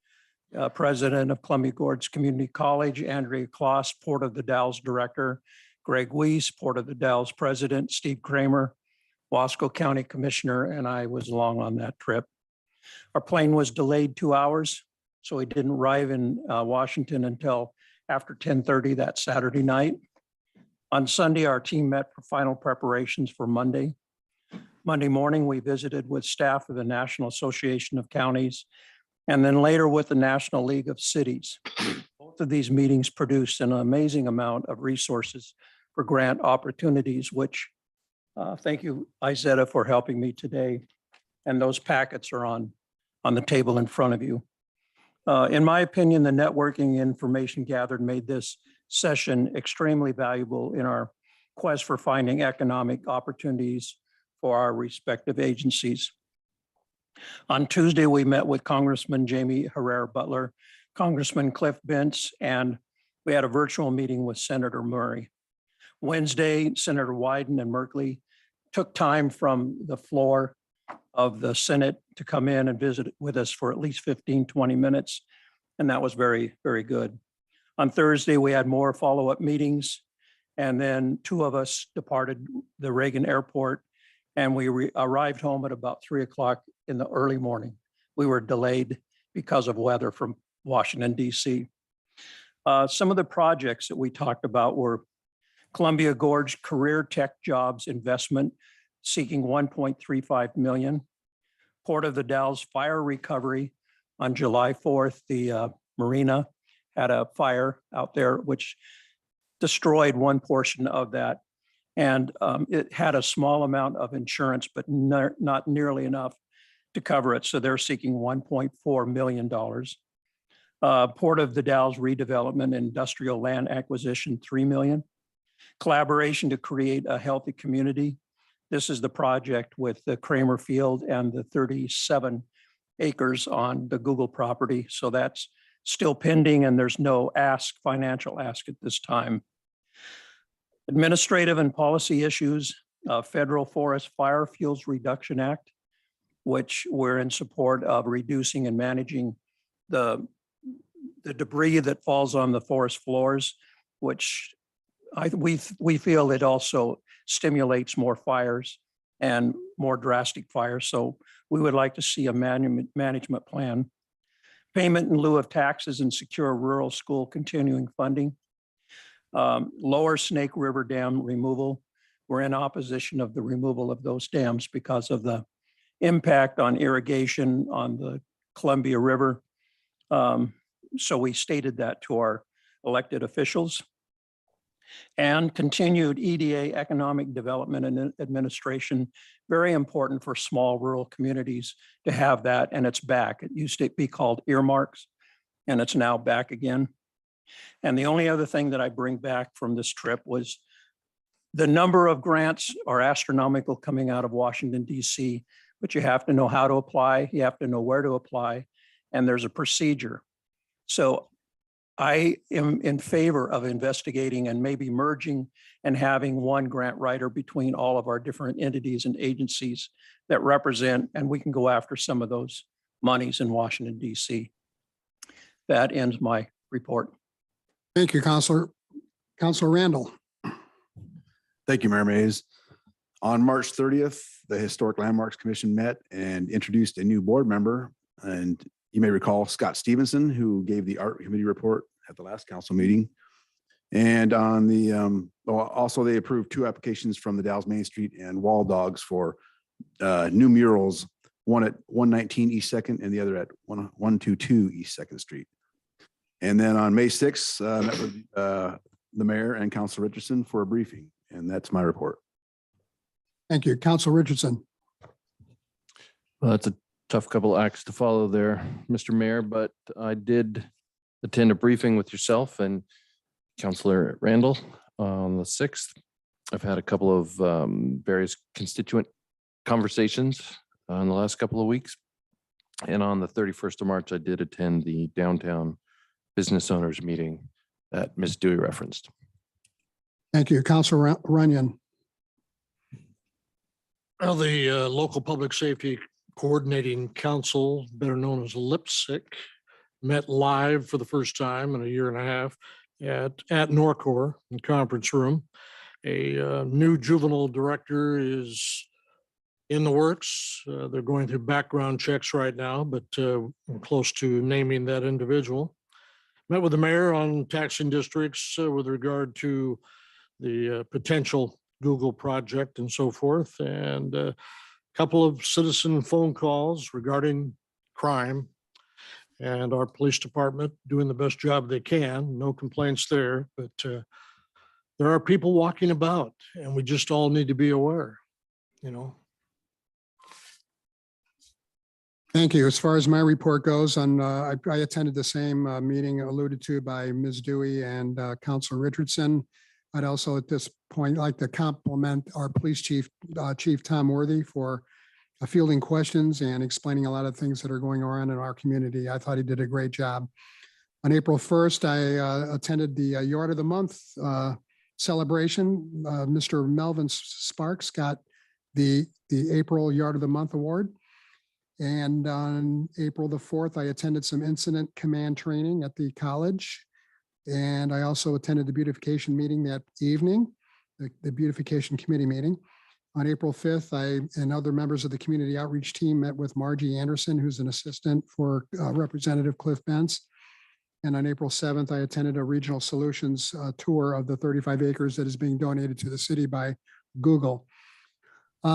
President of Columbia Gorge Community College, Andrea Kloss, Port of the Dalles Director, Greg Weiss, Port of the Dalles President, Steve Kramer, Wasco County Commissioner, and I was along on that trip. Our plane was delayed 2 hours, so we didn't arrive in Washington until after 10:30 that Saturday night. On Sunday, our team met for final preparations for Monday. Monday morning, we visited with staff of the National Association of Counties and then later with the National League of Cities. Both of these meetings produced an amazing amount of resources for grant opportunities, which thank you, Izetta, for helping me today. And those packets are on the table in front of you. In my opinion, the networking information gathered made this session extremely valuable in our quest for finding economic opportunities for our respective agencies. On Tuesday, we met with Congressman Jamie Herrera Butler, Congressman Cliff Bentz, and we had a virtual meeting with Senator Murray. Wednesday, Senator Wyden and Merkley took time from the floor of the Senate to come in and visit with us for at least 15, 20 minutes. And that was very, very good. On Thursday, we had more follow-up meetings. And then 2 of us departed the Reagan Airport and we arrived home at about 3 o'clock in the early morning. We were delayed because of weather from Washington, DC. Some of the projects that we talked about were Columbia Gorge Career Tech Jobs Investment, seeking $1.35 million. Port of the Dalles Fire Recovery. On July 4th, the marina had a fire out there, which destroyed one portion of that. And it had a small amount of insurance, but not nearly enough to cover it. So they're seeking $1.4 million. Port of the Dalles Redevelopment Industrial Land Acquisition, $3 million. Collaboration to create a healthy community. This is the project with the Kramer Field and the 37 acres on the Google property. So that's still pending and there's no financial ask at this time. Administrative and policy issues, Federal Forest Fire Fuels Reduction Act, which we're in support of reducing and managing the debris that falls on the forest floors, which we feel it also stimulates more fires and more drastic fires. So we would like to see a management plan. Payment in lieu of taxes and secure rural school continuing funding. Lower Snake River Dam removal. We're in opposition of the removal of those dams because of the impact on irrigation on the Columbia River. So we stated that to our elected officials. And continued EDA economic development and administration, very important for small rural communities to have that, and it's back. It used to be called earmarks, and it's now back again. And the only other thing that I bring back from this trip was the number of grants are astronomical coming out of Washington, DC, but you have to know how to apply, you have to know where to apply, and there's a procedure. So I am in favor of investigating and maybe merging and having one grant writer between all of our different entities and agencies that represent, and we can go after some of those monies in Washington, DC. That ends my report. Thank you, Counselor. Counselor Randall. Thank you, Mayor Mays. On March 30th, the Historic Landmarks Commission met and introduced a new board member. And you may recall Scott Stevenson, who gave the art committee report at the last council meeting. And on the, also they approved 2 applications from the Dalles Main Street and Wall Dogs for new murals, one at 119 East 2nd and the other at 122 East 2nd Street. And then on May 6th, met with the mayor and Councilor Richardson for a briefing. And that's my report. Thank you. Counselor Richardson. Well, that's a tough couple acts to follow there, Mr. Mayor, but I did attend a briefing with yourself and Councilor Randall on the 6th. I've had a couple of various constituent conversations in the last couple of weeks. And on the 31st of March, I did attend the downtown business owners meeting that Ms. Dewey referenced. Thank you. Counselor Runyon. Well, the local public safety Coordinating Council, better known as LIPSIC, met live for the first time in a year and a half at Norcor in conference room. A new juvenile director is in the works. They're going through background checks right now, but we're close to naming that individual. Met with the mayor on taxing districts with regard to the potential Google project and so forth, and a couple of citizen phone calls regarding crime, and our police department doing the best job they can. No complaints there, but there are people walking about, and we just all need to be aware, you know. Thank you. As far as my report goes, I attended the same meeting alluded to by Ms. Dewey and Councilor Richardson. I'd also at this point like to compliment our police chief, Chief Tom Worthy, for fielding questions and explaining a lot of things that are going on in our community. I thought he did a great job. On April 1st, I attended the Yard of the Month celebration. Mr. Melvin Sparks got the April Yard of the Month award. And on April the 4th, I attended some incident command training at the college. And I also attended the beautification meeting that evening, the beautification committee meeting. On April 5th, I and other members of the community outreach team met with Margie Anderson, who's an assistant for Representative Cliff Bentz. And on April 7th, I attended a regional solutions tour of the 35 acres that is being donated to the city by Google.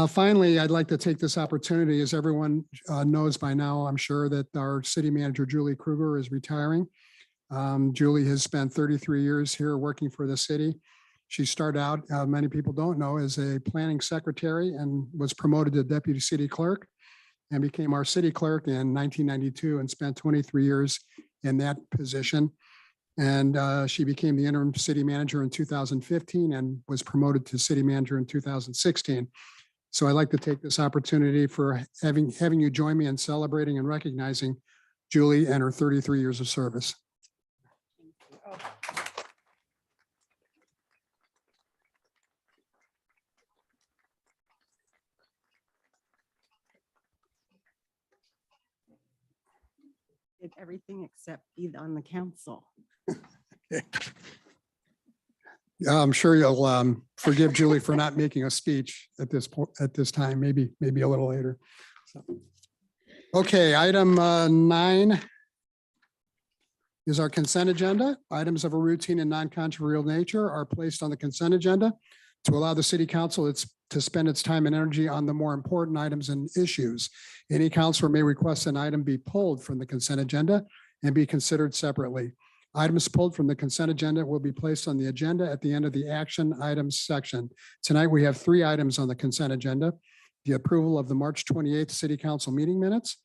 Finally, I'd like to take this opportunity, as everyone knows by now, I'm sure, that our city manager, Julie Kruger, is retiring. Julie has spent 33 years here working for the city. She started out, many people don't know, as a planning secretary and was promoted to deputy city clerk and became our city clerk in 1992 and spent 23 years in that position. And she became the interim city manager in 2015 and was promoted to city manager in 2016. So I'd like to take this opportunity for having you join me in celebrating and recognizing Julie and her 33 years of service. Did everything except be on the council. I'm sure you'll forgive Julie for not making a speech at this point, at this time, maybe a little later. So, okay, item 9 is our consent agenda. Items of a routine and non-controversial nature are placed on the consent agenda to allow the city council to spend its time and energy on the more important items and issues. Any counselor may request an item be pulled from the consent agenda and be considered separately. Items pulled from the consent agenda will be placed on the agenda at the end of the action items section. Tonight, we have 3 items on the consent agenda: the approval of the March 28th City Council meeting minutes.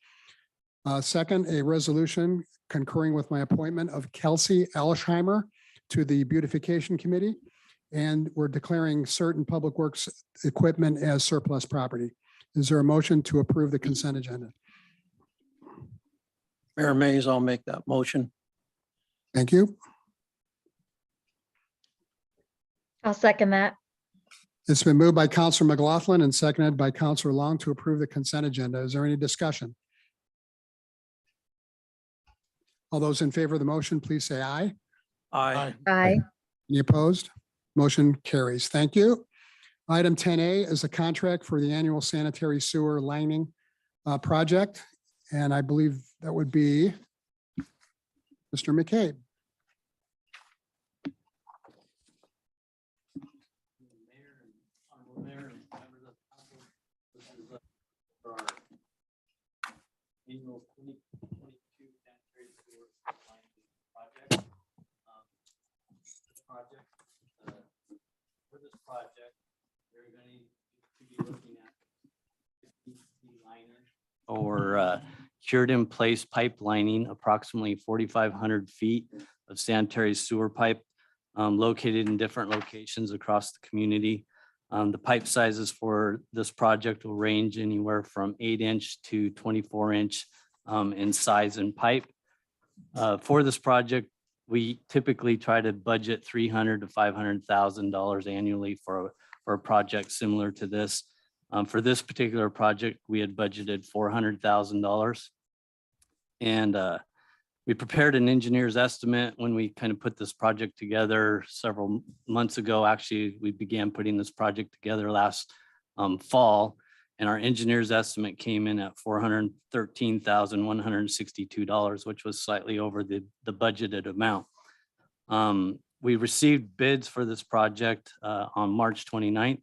Second, a resolution concurring with my appointment of Kelsey Elsheimer to the Beautification Committee. And we're declaring certain public works equipment as surplus property. Is there a motion to approve the consent agenda? Mayor Mays, I'll make that motion. Thank you. I'll second that. It's been moved by Counselor McLaughlin and seconded by Counselor Long to approve the consent agenda. Is there any discussion? All those in favor of the motion, please say aye. Aye. Aye. Any opposed? Motion carries. Thank you. Item 10A is a contract for the annual sanitary sewer lining project. And I believe that would be Mr. McCabe. Annual 2022 sanitary sewer lining project. For this project, we're going to be looking at PVC liner or cured in place pipe lining, approximately 4,500 feet of sanitary sewer pipe located in different locations across the community. The pipe sizes for this project will range anywhere from 8-inch to 24-inch in size and pipe. For this project, we typically try to budget $300,000 to $500,000 annually for a project similar to this. For this particular project, we had budgeted $400,000. And we prepared an engineer's estimate when we kind of put this project together several months ago. Actually, we began putting this project together last fall, and our engineer's estimate came in at $413,162, which was slightly over the budgeted amount. We received bids for this project on March 29th.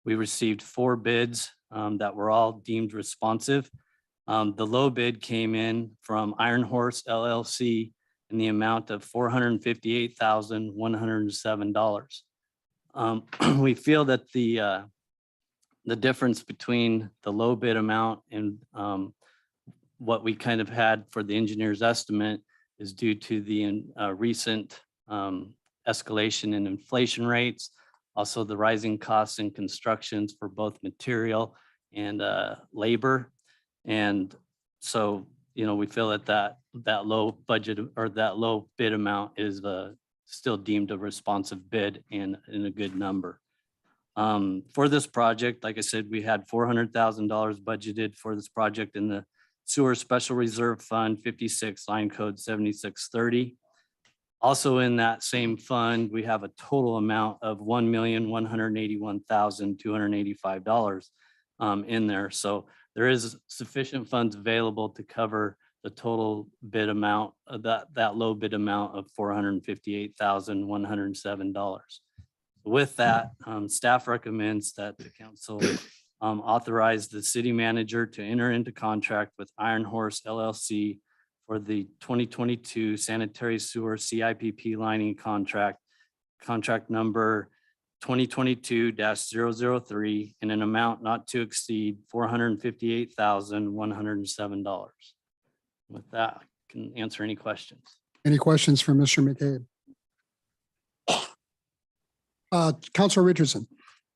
We received 4 bids that were all deemed responsive. The low bid came in from Iron Horse LLC in the amount of $458,107. We feel that the difference between the low bid amount and what we kind of had for the engineer's estimate is due to the recent escalation in inflation rates, also the rising costs in constructions for both material and labor. And so, we feel that low budget or that low bid amount is still deemed a responsive bid and a good number. For this project, like I said, we had $400,000 budgeted for this project in the Sewer Special Reserve Fund 56, line code 7630. Also in that same fund, we have a total amount of $1,181,285 in there. So there is sufficient funds available to cover the total bid amount of that low bid amount of $458,107. With that, staff recommends that the council authorize the city manager to enter into contract with Iron Horse LLC for the 2022 sanitary sewer CIPP lining contract number 2022-003 in an amount not to exceed $458,107. With that, I can answer any questions. Any questions for Mr. McCabe? Councilor Richardson.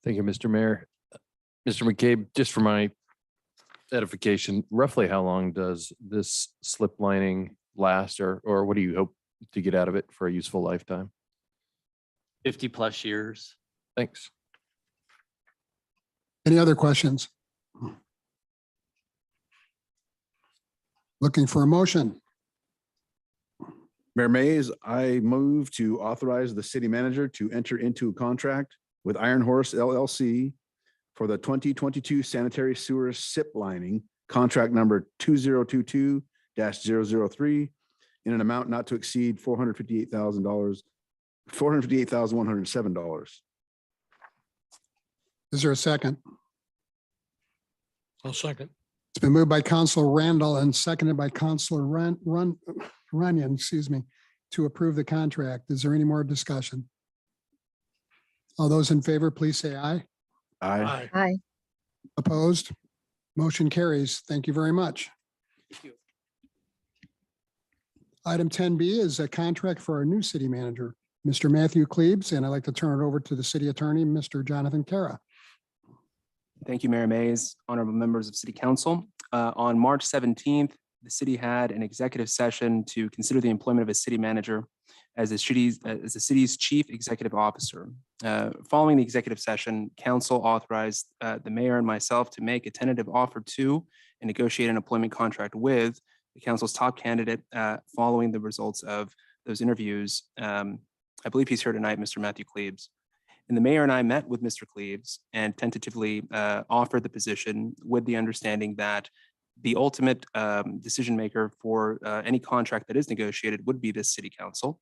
Thank you, Mr. Mayor. Mr. McCabe, just for my edification, roughly how long does this slip lining last, or what do you hope to get out of it for a useful lifetime? 50 plus years. Thanks. Any other questions? Looking for a motion. Mayor Mays, I move to authorize the city manager to enter into a contract with Iron Horse LLC for the 2022 sanitary sewer SIP lining, contract number 2022-003, in an amount not to exceed $458,107. Is there a second? I'll second. It's been moved by Councilor Randall and seconded by Councilor Runyon, to approve the contract. Is there any more discussion? All those in favor, please say aye. Aye. Aye. Opposed? Motion carries. Thank you very much. Thank you. Item 10B is a contract for our new city manager, Mr. Matthew Klebs, and I'd like to turn it over to the city attorney, Mr. Jonathan Kara. Thank you, Mayor Mays, honorable members of City Council. On March 17th, the city had an executive session to consider the employment of a city manager as the city's chief executive officer. Following the executive session, council authorized the mayor and myself to make a tentative offer to and negotiate an employment contract with the council's top candidate following the results of those interviews. I believe he's here tonight, Mr. Matthew Klebs. And the mayor and I met with Mr. Klebs and tentatively offered the position with the understanding that the ultimate decision maker for any contract that is negotiated would be the city council.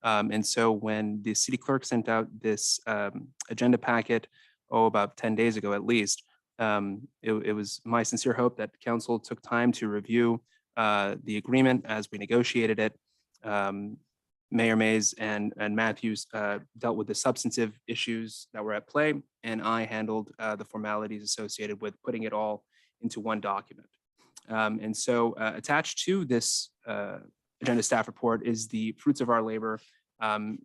And so when the city clerk sent out this agenda packet, about 10 days ago at least, it was my sincere hope that council took time to review the agreement as we negotiated it. Mayor Mays and Matthews dealt with the substantive issues that were at play, and I handled the formalities associated with putting it all into one document. And so attached to this agenda staff report is the fruits of our labor. And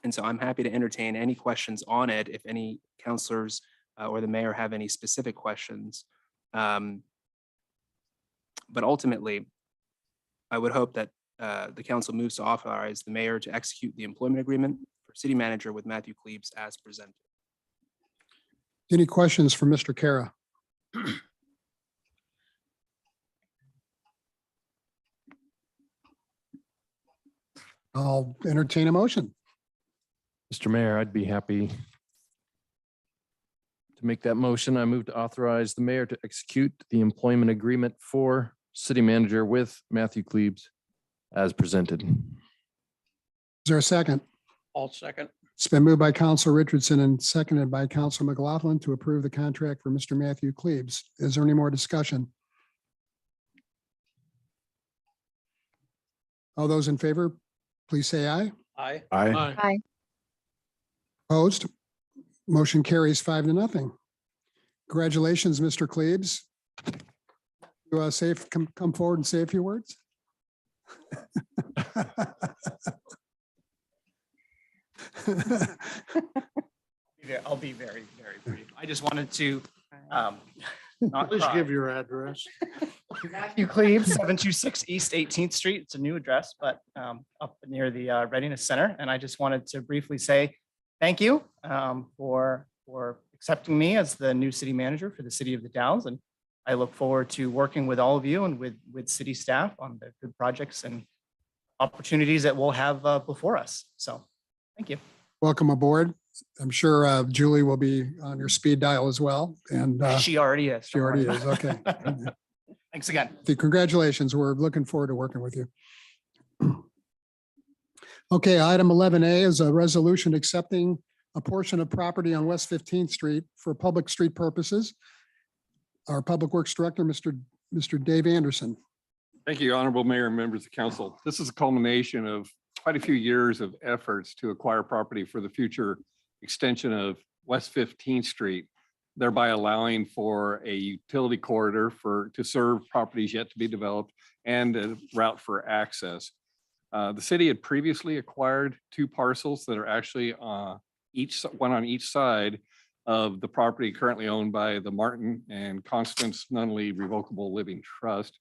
so I'm happy to entertain any questions on it if any councilors or the mayor have any specific questions. But ultimately, I would hope that the council moves to authorize the mayor to execute the employment agreement for city manager with Matthew Klebs as presented. Any questions for Mr. Kara? I'll entertain a motion. Mr. Mayor, I'd be happy to make that motion. I move to authorize the mayor to execute the employment agreement for city manager with Matthew Klebs as presented. Is there a second? All second. It's been moved by Council Richardson and seconded by Council McLaughlin to approve the contract for Mr. Matthew Klebs. Is there any more discussion? All those in favor, please say aye. Aye. Aye. Opposed? Motion carries 5-0. Congratulations, Mr. Klebs. You come forward and say a few words. I'll be very, very brief. I just wanted to not Please cry. give your address. Matthew Klebs, 726 East 18th Street. It's a new address, but up near the Readiness Center. And I just wanted to briefly say thank you for accepting me as the new city manager for the city of the Dalles. And I look forward to working with all of you and with city staff on the good projects and opportunities that we'll have before us. So thank you. Welcome aboard. I'm sure Julie will be on your speed dial as well. And She already is. she already is. Okay. Thanks again. Congratulations. We're looking forward to working with you. Okay, item 11A is a resolution accepting a portion of property on West 15th Street for public street purposes. Our Public Works Director, Mr. Dave Anderson. Thank you, Honorable Mayor and members of council. This is a culmination of quite a few years of efforts to acquire property for the future extension of West 15th Street, thereby allowing for a utility corridor to serve properties yet to be developed and a route for access. The city had previously acquired 2 parcels that are actually one on each side of the property currently owned by the Martin and Constance Nunley Revocable Living Trust.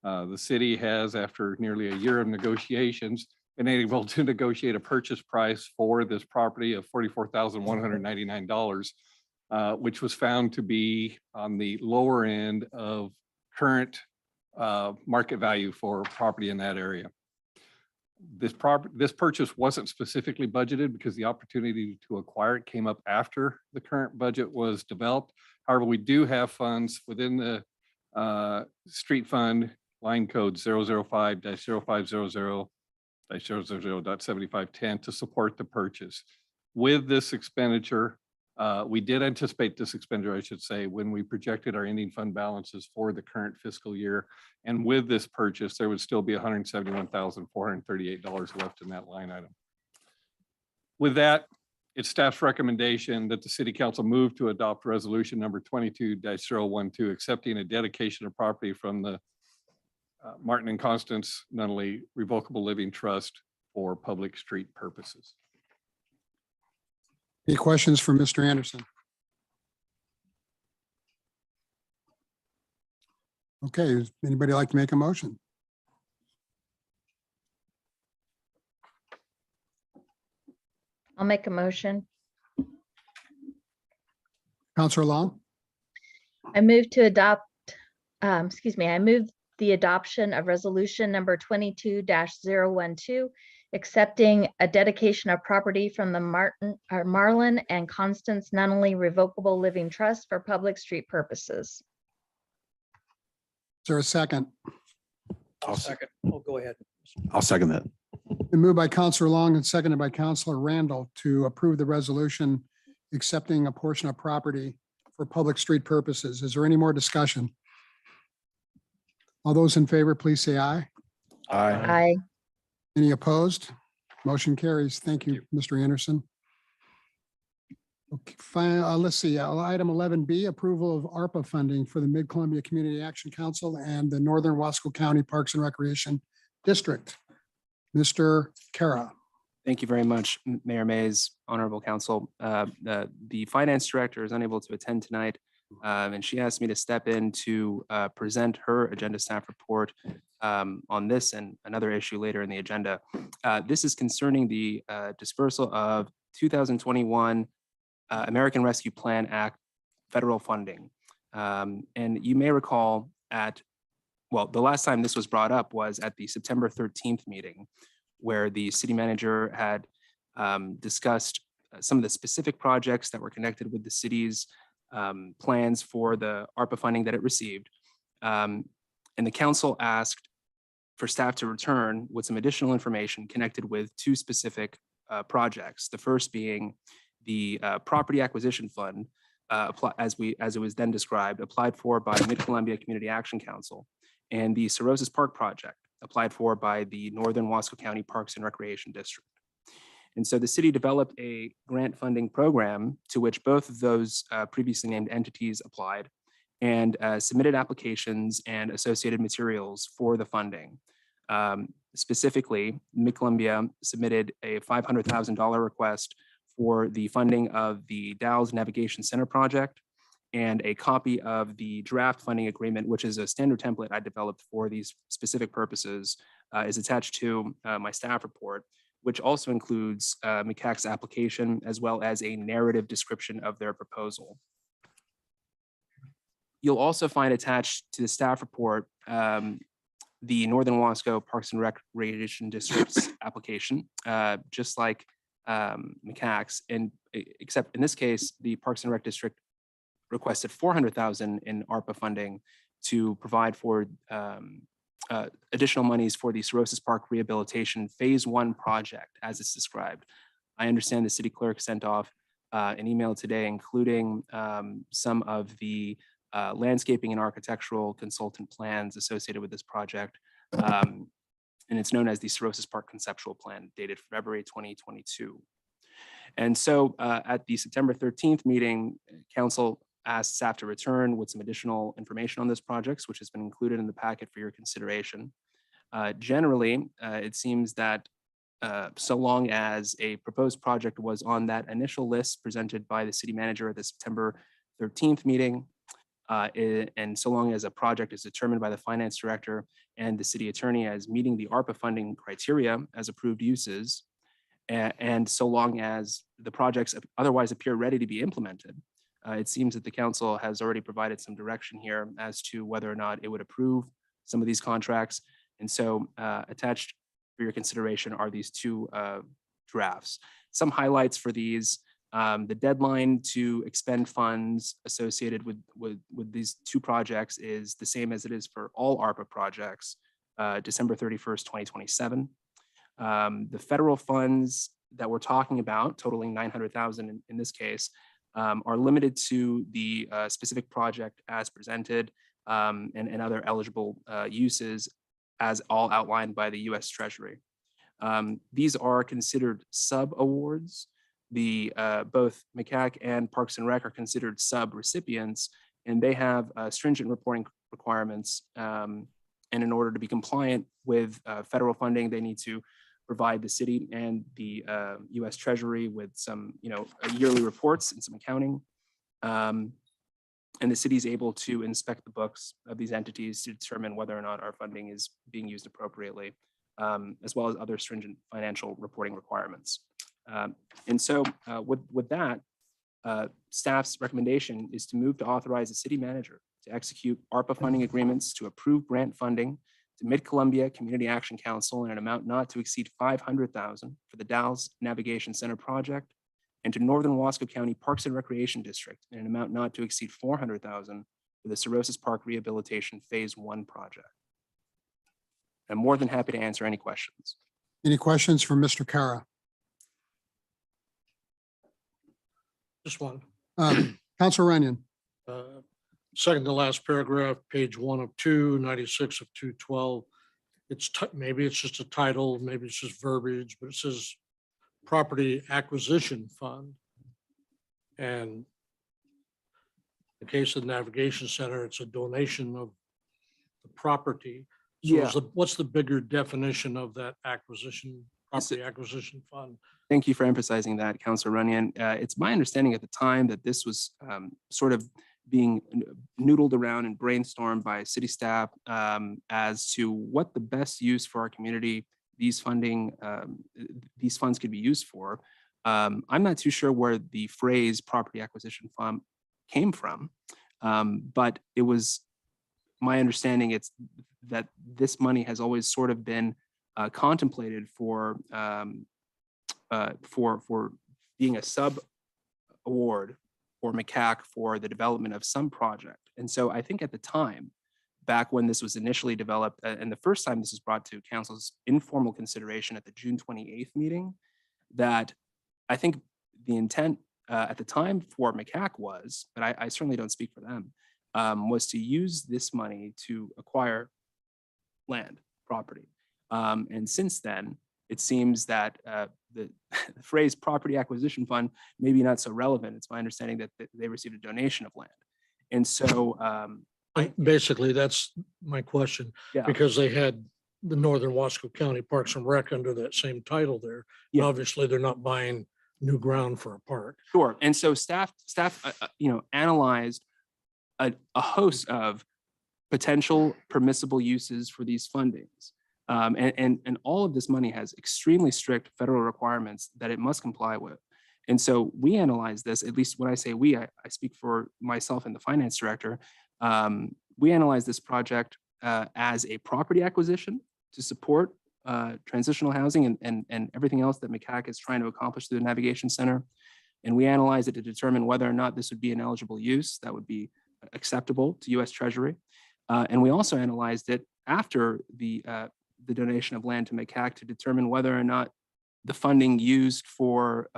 The city has, after nearly a year of negotiations, been able to negotiate a purchase price for this property of $44,199, which was found to be on the lower end of current market value for property in that area. This purchase wasn't specifically budgeted because the opportunity to acquire it came up after the current budget was developed. However, we do have funds within the street fund line code 005-0500-000.7510 to support the purchase. With this expenditure, we did anticipate this expenditure, I should say, when we projected our ending fund balances for the current fiscal year. And with this purchase, there would still be $171,438 left in that line item. With that, it's staff's recommendation that the city council move to adopt resolution number 22-012, accepting a dedication of property from the Martin and Constance Nunley Revocable Living Trust for public street purposes. Any questions for Mr. Anderson? Okay, does anybody like to make a motion? I'll make a motion. Counselor Long? I move to adopt, I move the adoption of resolution number 22-012, accepting a dedication of property from the Marlin and Constance Nunley Revocable Living Trust for public street purposes. Is there a second? I'll second. Oh, go ahead. I'll second that. Been moved by Counselor Long and seconded by Counselor Randall to approve the resolution accepting a portion of property for public street purposes. Is there any more discussion? All those in favor, please say aye. Aye. Any opposed? Motion carries. Thank you, Mr. Anderson. Okay, fine. Let's see. Item 11B, approval of ARPA funding for the Mid-Columbia Community Action Council and the Northern Wasco County Parks and Recreation District. Mr. Kara. Thank you very much, Mayor Mays, Honorable Council. The Finance Director is unable to attend tonight, and she asked me to step in to present her agenda staff report on this and another issue later in the agenda. This is concerning the dispersal of 2021 American Rescue Plan Act federal funding. And you may recall the last time this was brought up was at the September 13th meeting, where the city manager had discussed some of the specific projects that were connected with the city's plans for the ARPA funding that it received. And the council asked for staff to return with some additional information connected with two specific projects. The first being the property acquisition fund, as it was then described, applied for by Mid-Columbia Community Action Council, and the Cirrhosis Park project, applied for by the Northern Wasco County Parks and Recreation District. And so the city developed a grant funding program to which both of those previously named entities applied, and submitted applications and associated materials for the funding. Specifically, Mid-Columbia submitted a $500,000 request for the funding of the Dalles Navigation Center project, and a copy of the draft funding agreement, which is a standard template I developed for these specific purposes, is attached to my staff report, which also includes Macaque's application as well as a narrative description of their proposal. You'll also find attached to the staff report the Northern Wasco Parks and Recreation District's application, just like Macaque's, and except in this case, the Parks and Rec District requested $400,000 in ARPA funding to provide for additional monies for the Cirrhosis Park Rehabilitation Phase 1 project, as it's described. I understand the city clerk sent off an email today, including some of the landscaping and architectural consultant plans associated with this project. And it's known as the Cirrhosis Park Conceptual Plan, dated February 2022. And so at the September 13th meeting, council asked staff to return with some additional information on this project, which has been included in the packet for your consideration. Generally, it seems that so long as a proposed project was on that initial list presented by the city manager at the September 13th meeting, and so long as a project is determined by the finance director and the city attorney as meeting the ARPA funding criteria as approved uses, and so long as the projects otherwise appear ready to be implemented, it seems that the council has already provided some direction here as to whether or not it would approve some of these contracts. And so attached for your consideration are these two drafts. Some highlights for these: the deadline to expend funds associated with these two projects is the same as it is for all ARPA projects, December 31st, 2027. The federal funds that we're talking about, totaling $900,000 in this case, are limited to the specific project as presented, and other eligible uses as all outlined by the U.S. Treasury. These are considered sub-awards. Both Macaque and Parks and Rec are considered sub-recipients, and they have stringent reporting requirements. And in order to be compliant with federal funding, they need to provide the city and the U.S. Treasury with some, yearly reports and some accounting. And the city is able to inspect the books of these entities to determine whether or not our funding is being used appropriately, as well as other stringent financial reporting requirements. And so with that, staff's recommendation is to move to authorize the city manager to execute ARPA funding agreements to approve grant funding to Mid-Columbia Community Action Council in an amount not to exceed $500,000 for the Dalles Navigation Center project, and to Northern Wasco County Parks and Recreation District in an amount not to exceed $400,000 for the Cirrhosis Park Rehabilitation Phase 1 project. I'm more than happy to answer any questions. Any questions for Mr. Kara? Just one. Councilor Runyon. Second to last paragraph, page 1 of 2, 96 of 212. Maybe it's just a title, maybe it's just verbiage, but it says Property Acquisition Fund. And in the case of the Navigation Center, it's a donation of the property. So what's the bigger definition of that property acquisition fund? Thank you for emphasizing that, Councilor Runyon. It's my understanding at the time that this was sort of being noodled around and brainstormed by city staff as to what the best use for our community these funds could be used for. I'm not too sure where the phrase property acquisition fund came from. But it was my understanding that this money has always sort of been contemplated for being a sub award for Macaque for the development of some project. And so I think at the time, back when this was initially developed, and the first time this was brought to council's informal consideration at the June 28th meeting, that I think the intent at the time for Macaque was, but I certainly don't speak for them, was to use this money to acquire land, property. And since then, it seems that the phrase property acquisition fund may be not so relevant. It's my understanding that they received a donation of land. And so Basically, that's my question, yeah, because they had the Northern Wasco County Parks and Rec under that same title there. Yeah. Obviously, they're not buying new ground for a park. sure. And so staff analyzed a host of potential permissible uses for these fundings. And all of this money has extremely strict federal requirements that it must comply with. And so we analyze this, at least when I say we, I speak for myself and the finance director. We analyze this project as a property acquisition to support transitional housing and everything else that Macaque is trying to accomplish through the Navigation Center. And we analyze it to determine whether or not this would be an eligible use that would be acceptable to US Treasury. And we also analyzed it after the donation of land to Macaque to determine whether or not the funding used for,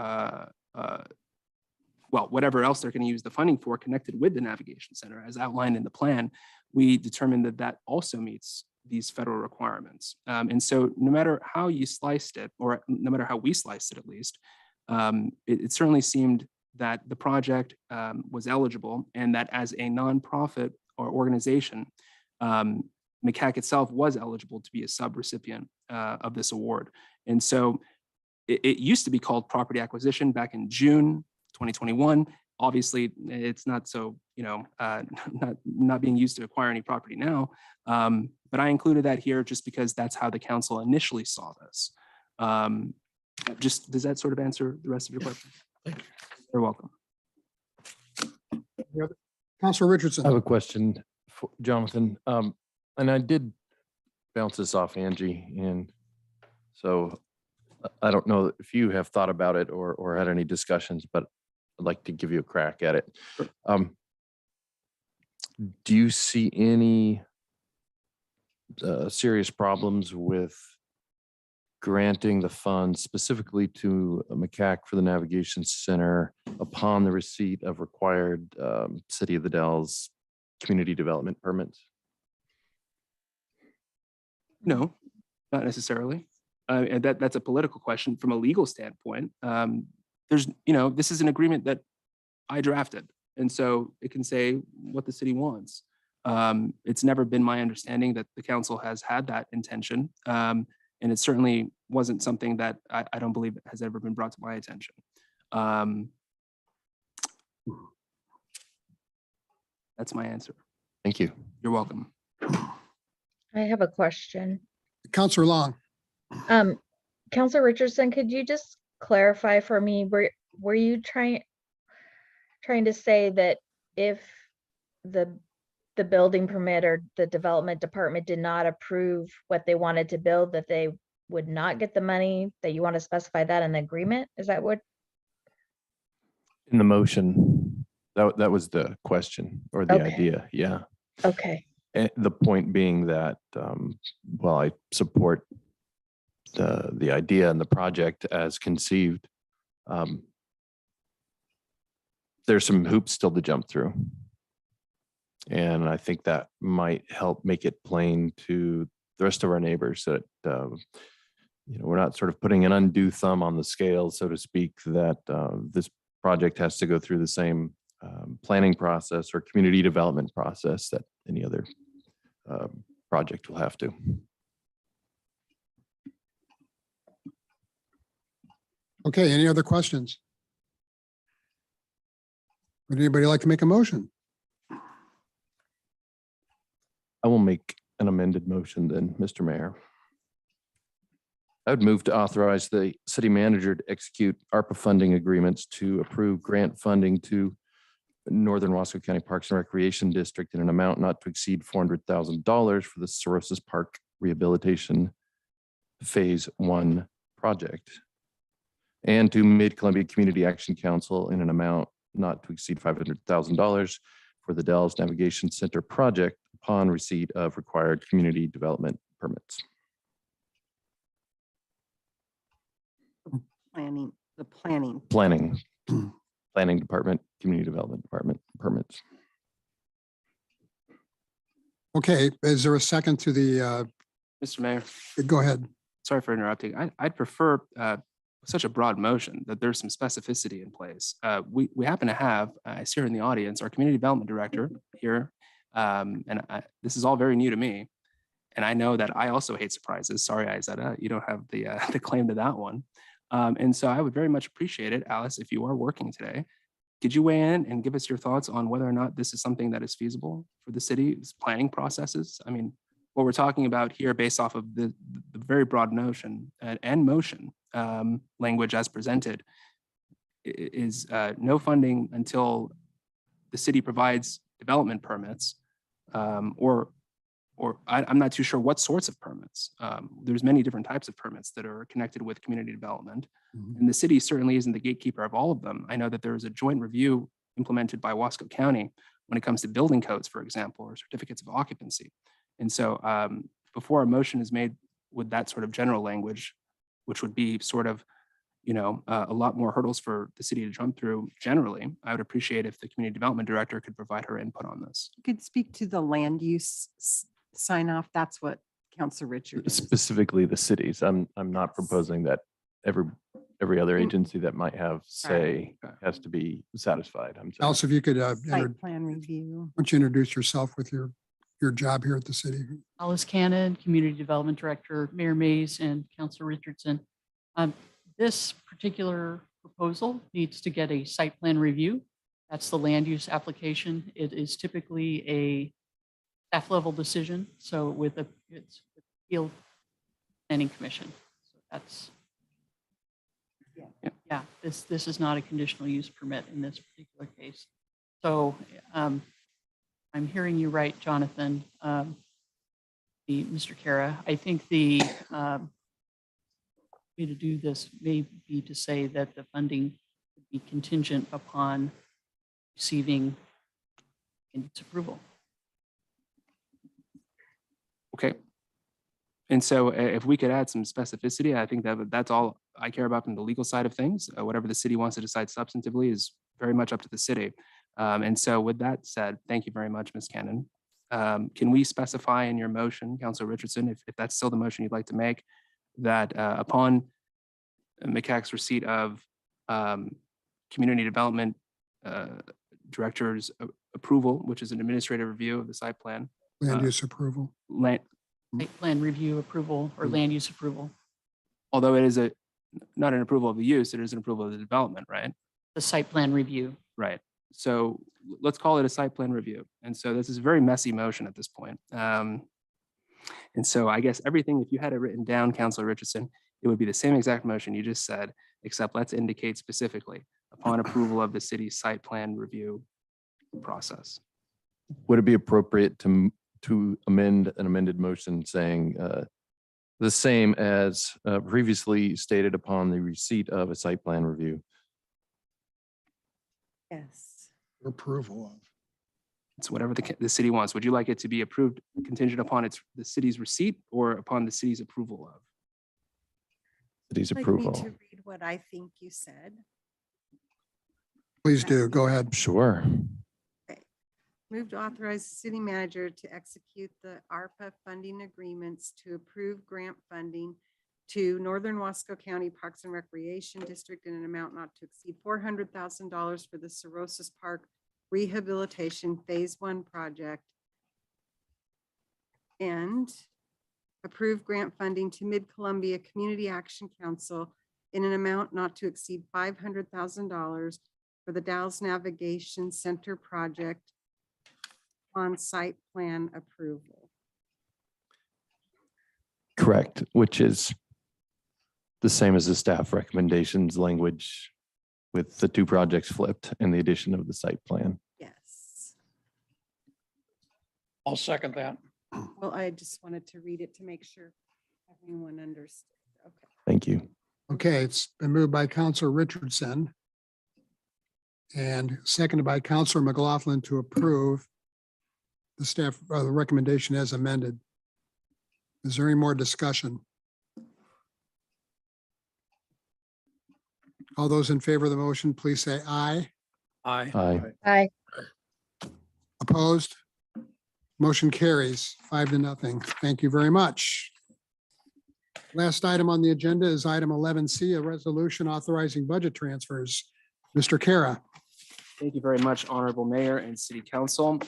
well, whatever else they're going to use the funding for connected with the Navigation Center as outlined in the plan, we determined that that also meets these federal requirements. And so no matter how you sliced it, or no matter how we sliced it at least, it certainly seemed that the project was eligible and that as a nonprofit or organization, Macaque itself was eligible to be a sub-recipient of this award. And so it used to be called property acquisition back in June 2021. Obviously, it's not so, not being used to acquire any property now. But I included that here just because that's how the council initially saw this. Does that sort of answer the rest of your question? You're welcome. Councilor Richardson. I have a question for Jonathan. And I did bounce this off Angie, and so I don't know if you have thought about it or had any discussions, but I'd like to give you a crack at it. Do you see any serious problems with granting the funds specifically to Macaque for the Navigation Center upon the receipt of required City of the Dalles community development permits? No, not necessarily. And that's a political question. From a legal standpoint, this is an agreement that I drafted. And so it can say what the city wants. It's never been my understanding that the council has had that intention. And it certainly wasn't something that I don't believe has ever been brought to my attention. That's my answer. Thank you. You're welcome. I have a question. Councilor Long. Councilor Richardson, could you just clarify for me, were you trying to say that if the building permit or the development department did not approve what they wanted to build, that they would not get the money, that you want to specify that in the agreement? Is that what? In the motion, that was the question or the idea. Yeah. Okay. And the point being that, while I support the idea and the project as conceived, there's some hoops still to jump through. And I think that might help make it plain to the rest of our neighbors that, we're not sort of putting an undue thumb on the scale, so to speak, that this project has to go through the same planning process or community development process that any other project will have to. Okay, any other questions? Would anybody like to make a motion? I will make an amended motion then, Mr. Mayor. I would move to authorize the city manager to execute ARPA funding agreements to approve grant funding to Northern Wasco County Parks and Recreation District in an amount not to exceed $400,000 for the Cirrhosis Park Rehabilitation Phase 1 project. And to Mid-Columbia Community Action Council in an amount not to exceed $500,000 for the Dalles Navigation Center project upon receipt of required community development permits. Planning. Planning Department, Community Development Department permits. Okay, is there a second to the, Mr. Mayor, go ahead. sorry for interrupting. I'd prefer such a broad motion that there's some specificity in place. We happen to have, I see her in the audience, our community development director here. This is all very new to me. And I know that I also hate surprises. Sorry, Izetta, you don't have the claim to that one. And so I would very much appreciate it, Alice, if you are working today. Could you weigh in and give us your thoughts on whether or not this is something that is feasible for the city's planning processes? I mean, what we're talking about here based off of the very broad notion and motion language as presented is no funding until the city provides development permits or I'm not too sure what sorts of permits. There's many different types of permits that are connected with community development. And the city certainly isn't the gatekeeper of all of them. I know that there is a joint review implemented by Wasco County when it comes to building codes, for example, or certificates of occupancy. And so before a motion is made with that sort of general language, which would be sort of, a lot more hurdles for the city to jump through generally, I would appreciate if the community development director could provide her input on this. You could speak to the land use sign off. That's what Councilor Richard is. Specifically the cities. I'm not proposing that every other agency that might have say has to be satisfied. I'm sorry. Alice, if you could, Site plan review. why don't you introduce yourself with your job here at the city? Alice Cannon, Community Development Director, Mayor Mays, and Councilor Richardson. This particular proposal needs to get a site plan review. That's the land use application. It is typically a staff level decision. So it's appeal planning commission. So that's, yeah, this is not a conditional use permit in this particular case. So I'm hearing you right, Jonathan, Mr. Kara. I think the way to do this may be to say that the funding would be contingent upon receiving its approval. Okay. And so if we could add some specificity, I think that's all I care about from the legal side of things. Whatever the city wants to decide substantively is very much up to the city. And so with that said, thank you very much, Ms. Cannon. Can we specify in your motion, Councilor Richardson, if that's still the motion you'd like to make, that upon Macaque's receipt of community development director's approval, which is an administrative review of the site plan, Land use approval. Site plan review approval or land use approval, although it is not an approval of the use, it is an approval of the development, right? the site plan review. Right. So let's call it a site plan review. And so this is a very messy motion at this point. And so I guess everything, if you had it written down, Councilor Richardson, it would be the same exact motion you just said, except let's indicate specifically upon approval of the city's site plan review process. Would it be appropriate to amend an amended motion saying the same as previously stated upon the receipt of a site plan review? Yes. Approval of. It's whatever the city wants. Would you like it to be approved contingent upon the city's receipt or upon the city's approval of? City's Like me approval. to read what I think you said. Please do. Go ahead. Sure. Move to authorize the city manager to execute the ARPA funding agreements to approve grant funding to Northern Wasco County Parks and Recreation District in an amount not to exceed $400,000 for the Cirrhosis Park Rehabilitation Phase 1 project. And approve grant funding to Mid-Columbia Community Action Council in an amount not to exceed $500,000 for the Dalles Navigation Center project on site plan approval. Correct, which is the same as the staff recommendations language with the two projects flipped and the addition of the site plan. I'll second that. Well, I just wanted to read it to make sure everyone understood. Okay. Thank you. Okay, it's been moved by Counselor Richardson and seconded by Counselor McLaughlin to approve the staff, the recommendation as amended. Is there any more discussion? All those in favor of the motion, please say aye. Aye. Aye. Aye. Opposed? Motion carries 5-0. Thank you very much. Last item on the agenda is item 11C, a resolution authorizing budget transfers. Mr. Kara. Thank you very much, Honorable Mayor and City Council.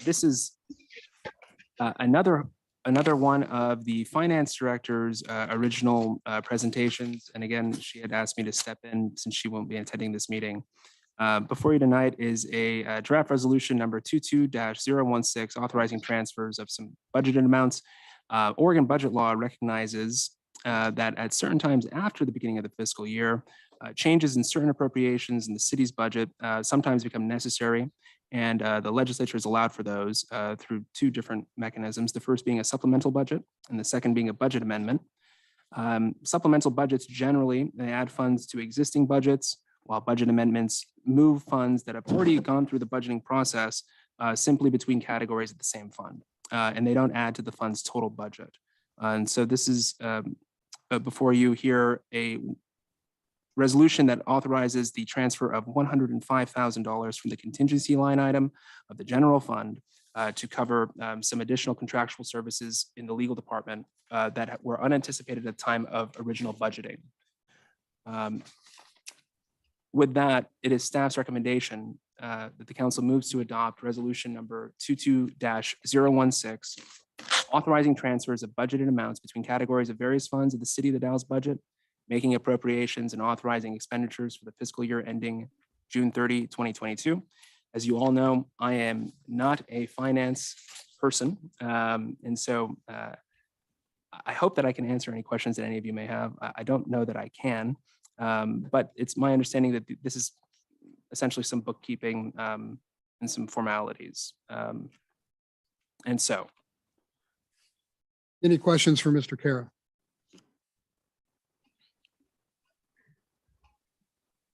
This is another one of the Finance Director's original presentations. And again, she had asked me to step in since she won't be attending this meeting. Before you tonight is a draft resolution number 22-016, authorizing transfers of some budgeted amounts. Oregon budget law recognizes that at certain times after the beginning of the fiscal year, changes in certain appropriations in the city's budget sometimes become necessary. And the legislature has allowed for those through two different mechanisms, the first being a supplemental budget and the second being a budget amendment. Supplemental budgets generally, they add funds to existing budgets, while budget amendments move funds that have already gone through the budgeting process simply between categories of the same fund. And they don't add to the fund's total budget. And so this is before you here a resolution that authorizes the transfer of $105,000 from the contingency line item of the general fund to cover some additional contractual services in the legal department that were unanticipated at the time of original budgeting. With that, it is staff's recommendation that the council moves to adopt resolution number 22-016, authorizing transfers of budgeted amounts between categories of various funds of the city of the Dalles budget, making appropriations and authorizing expenditures for the fiscal year ending June 30, 2022. As you all know, I am not a finance person. And so I hope that I can answer any questions that any of you may have. I don't know that I can. But it's my understanding that this is essentially some bookkeeping and some formalities. And so. Any questions for Mr. Kara?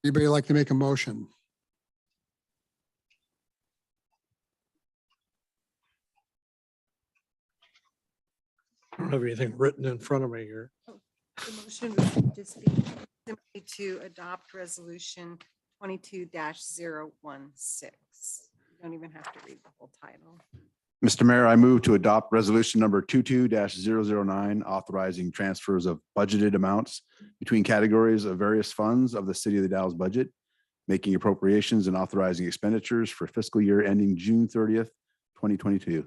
Anybody like to make a motion? I don't have anything written in front of me here. The motion would just be simply to adopt resolution 22-016. You don't even have to read the whole title. Mr. Mayor, I move to adopt resolution number 22-009, authorizing transfers of budgeted amounts between categories of various funds of the city of the Dalles budget, making appropriations and authorizing expenditures for fiscal year ending June 30th, 2022.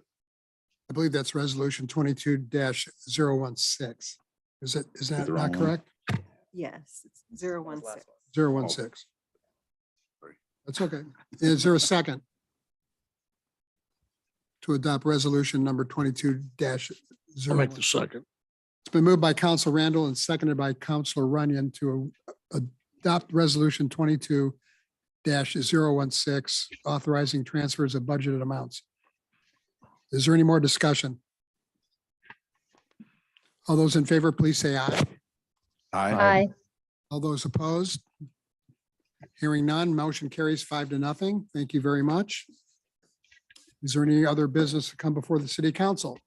I believe that's resolution 22-016. Is that the wrong not one. correct? Yes, it's 016. 016. That's okay. Is there a second to adopt resolution number 22-016? I'll make the second. It's been moved by Council Randall and seconded by Councilor Runyon to adopt resolution 22-016, authorizing transfers of budgeted amounts. Is there any more discussion? All those in favor, please say aye. Aye. All those opposed? Hearing none, motion carries 5-0. Thank you very much. Is there any other business to come before the city council?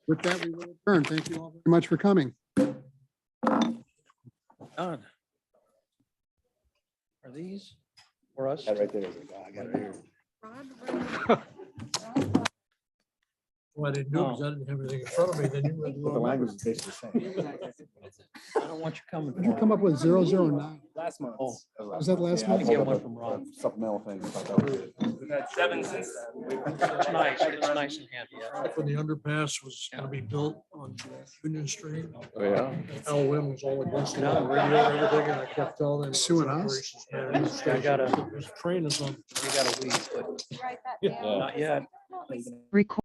With that, we will adjourn. Thank you all very much for coming. Done. Are these for us? Right there. I got it here. Well, I didn't know because I didn't have anything in front of me. Then you read the The wrong language number. is basically the same. I don't want you coming. Did you come up with 009? Last month. Oh. Was that last Yeah, month? I Get pulled one up from Ron. a Supplemental thing. We've had 7 since. It's nice. It's nice and handy. When the underpass was going to be built on Union Street, Oh, yeah. Al Wynn was all against it on the radio and everything, and I kept telling him. Suing us? I got a train is on. You gotta leave, but Write that Yeah. down. not yet. Please. Record.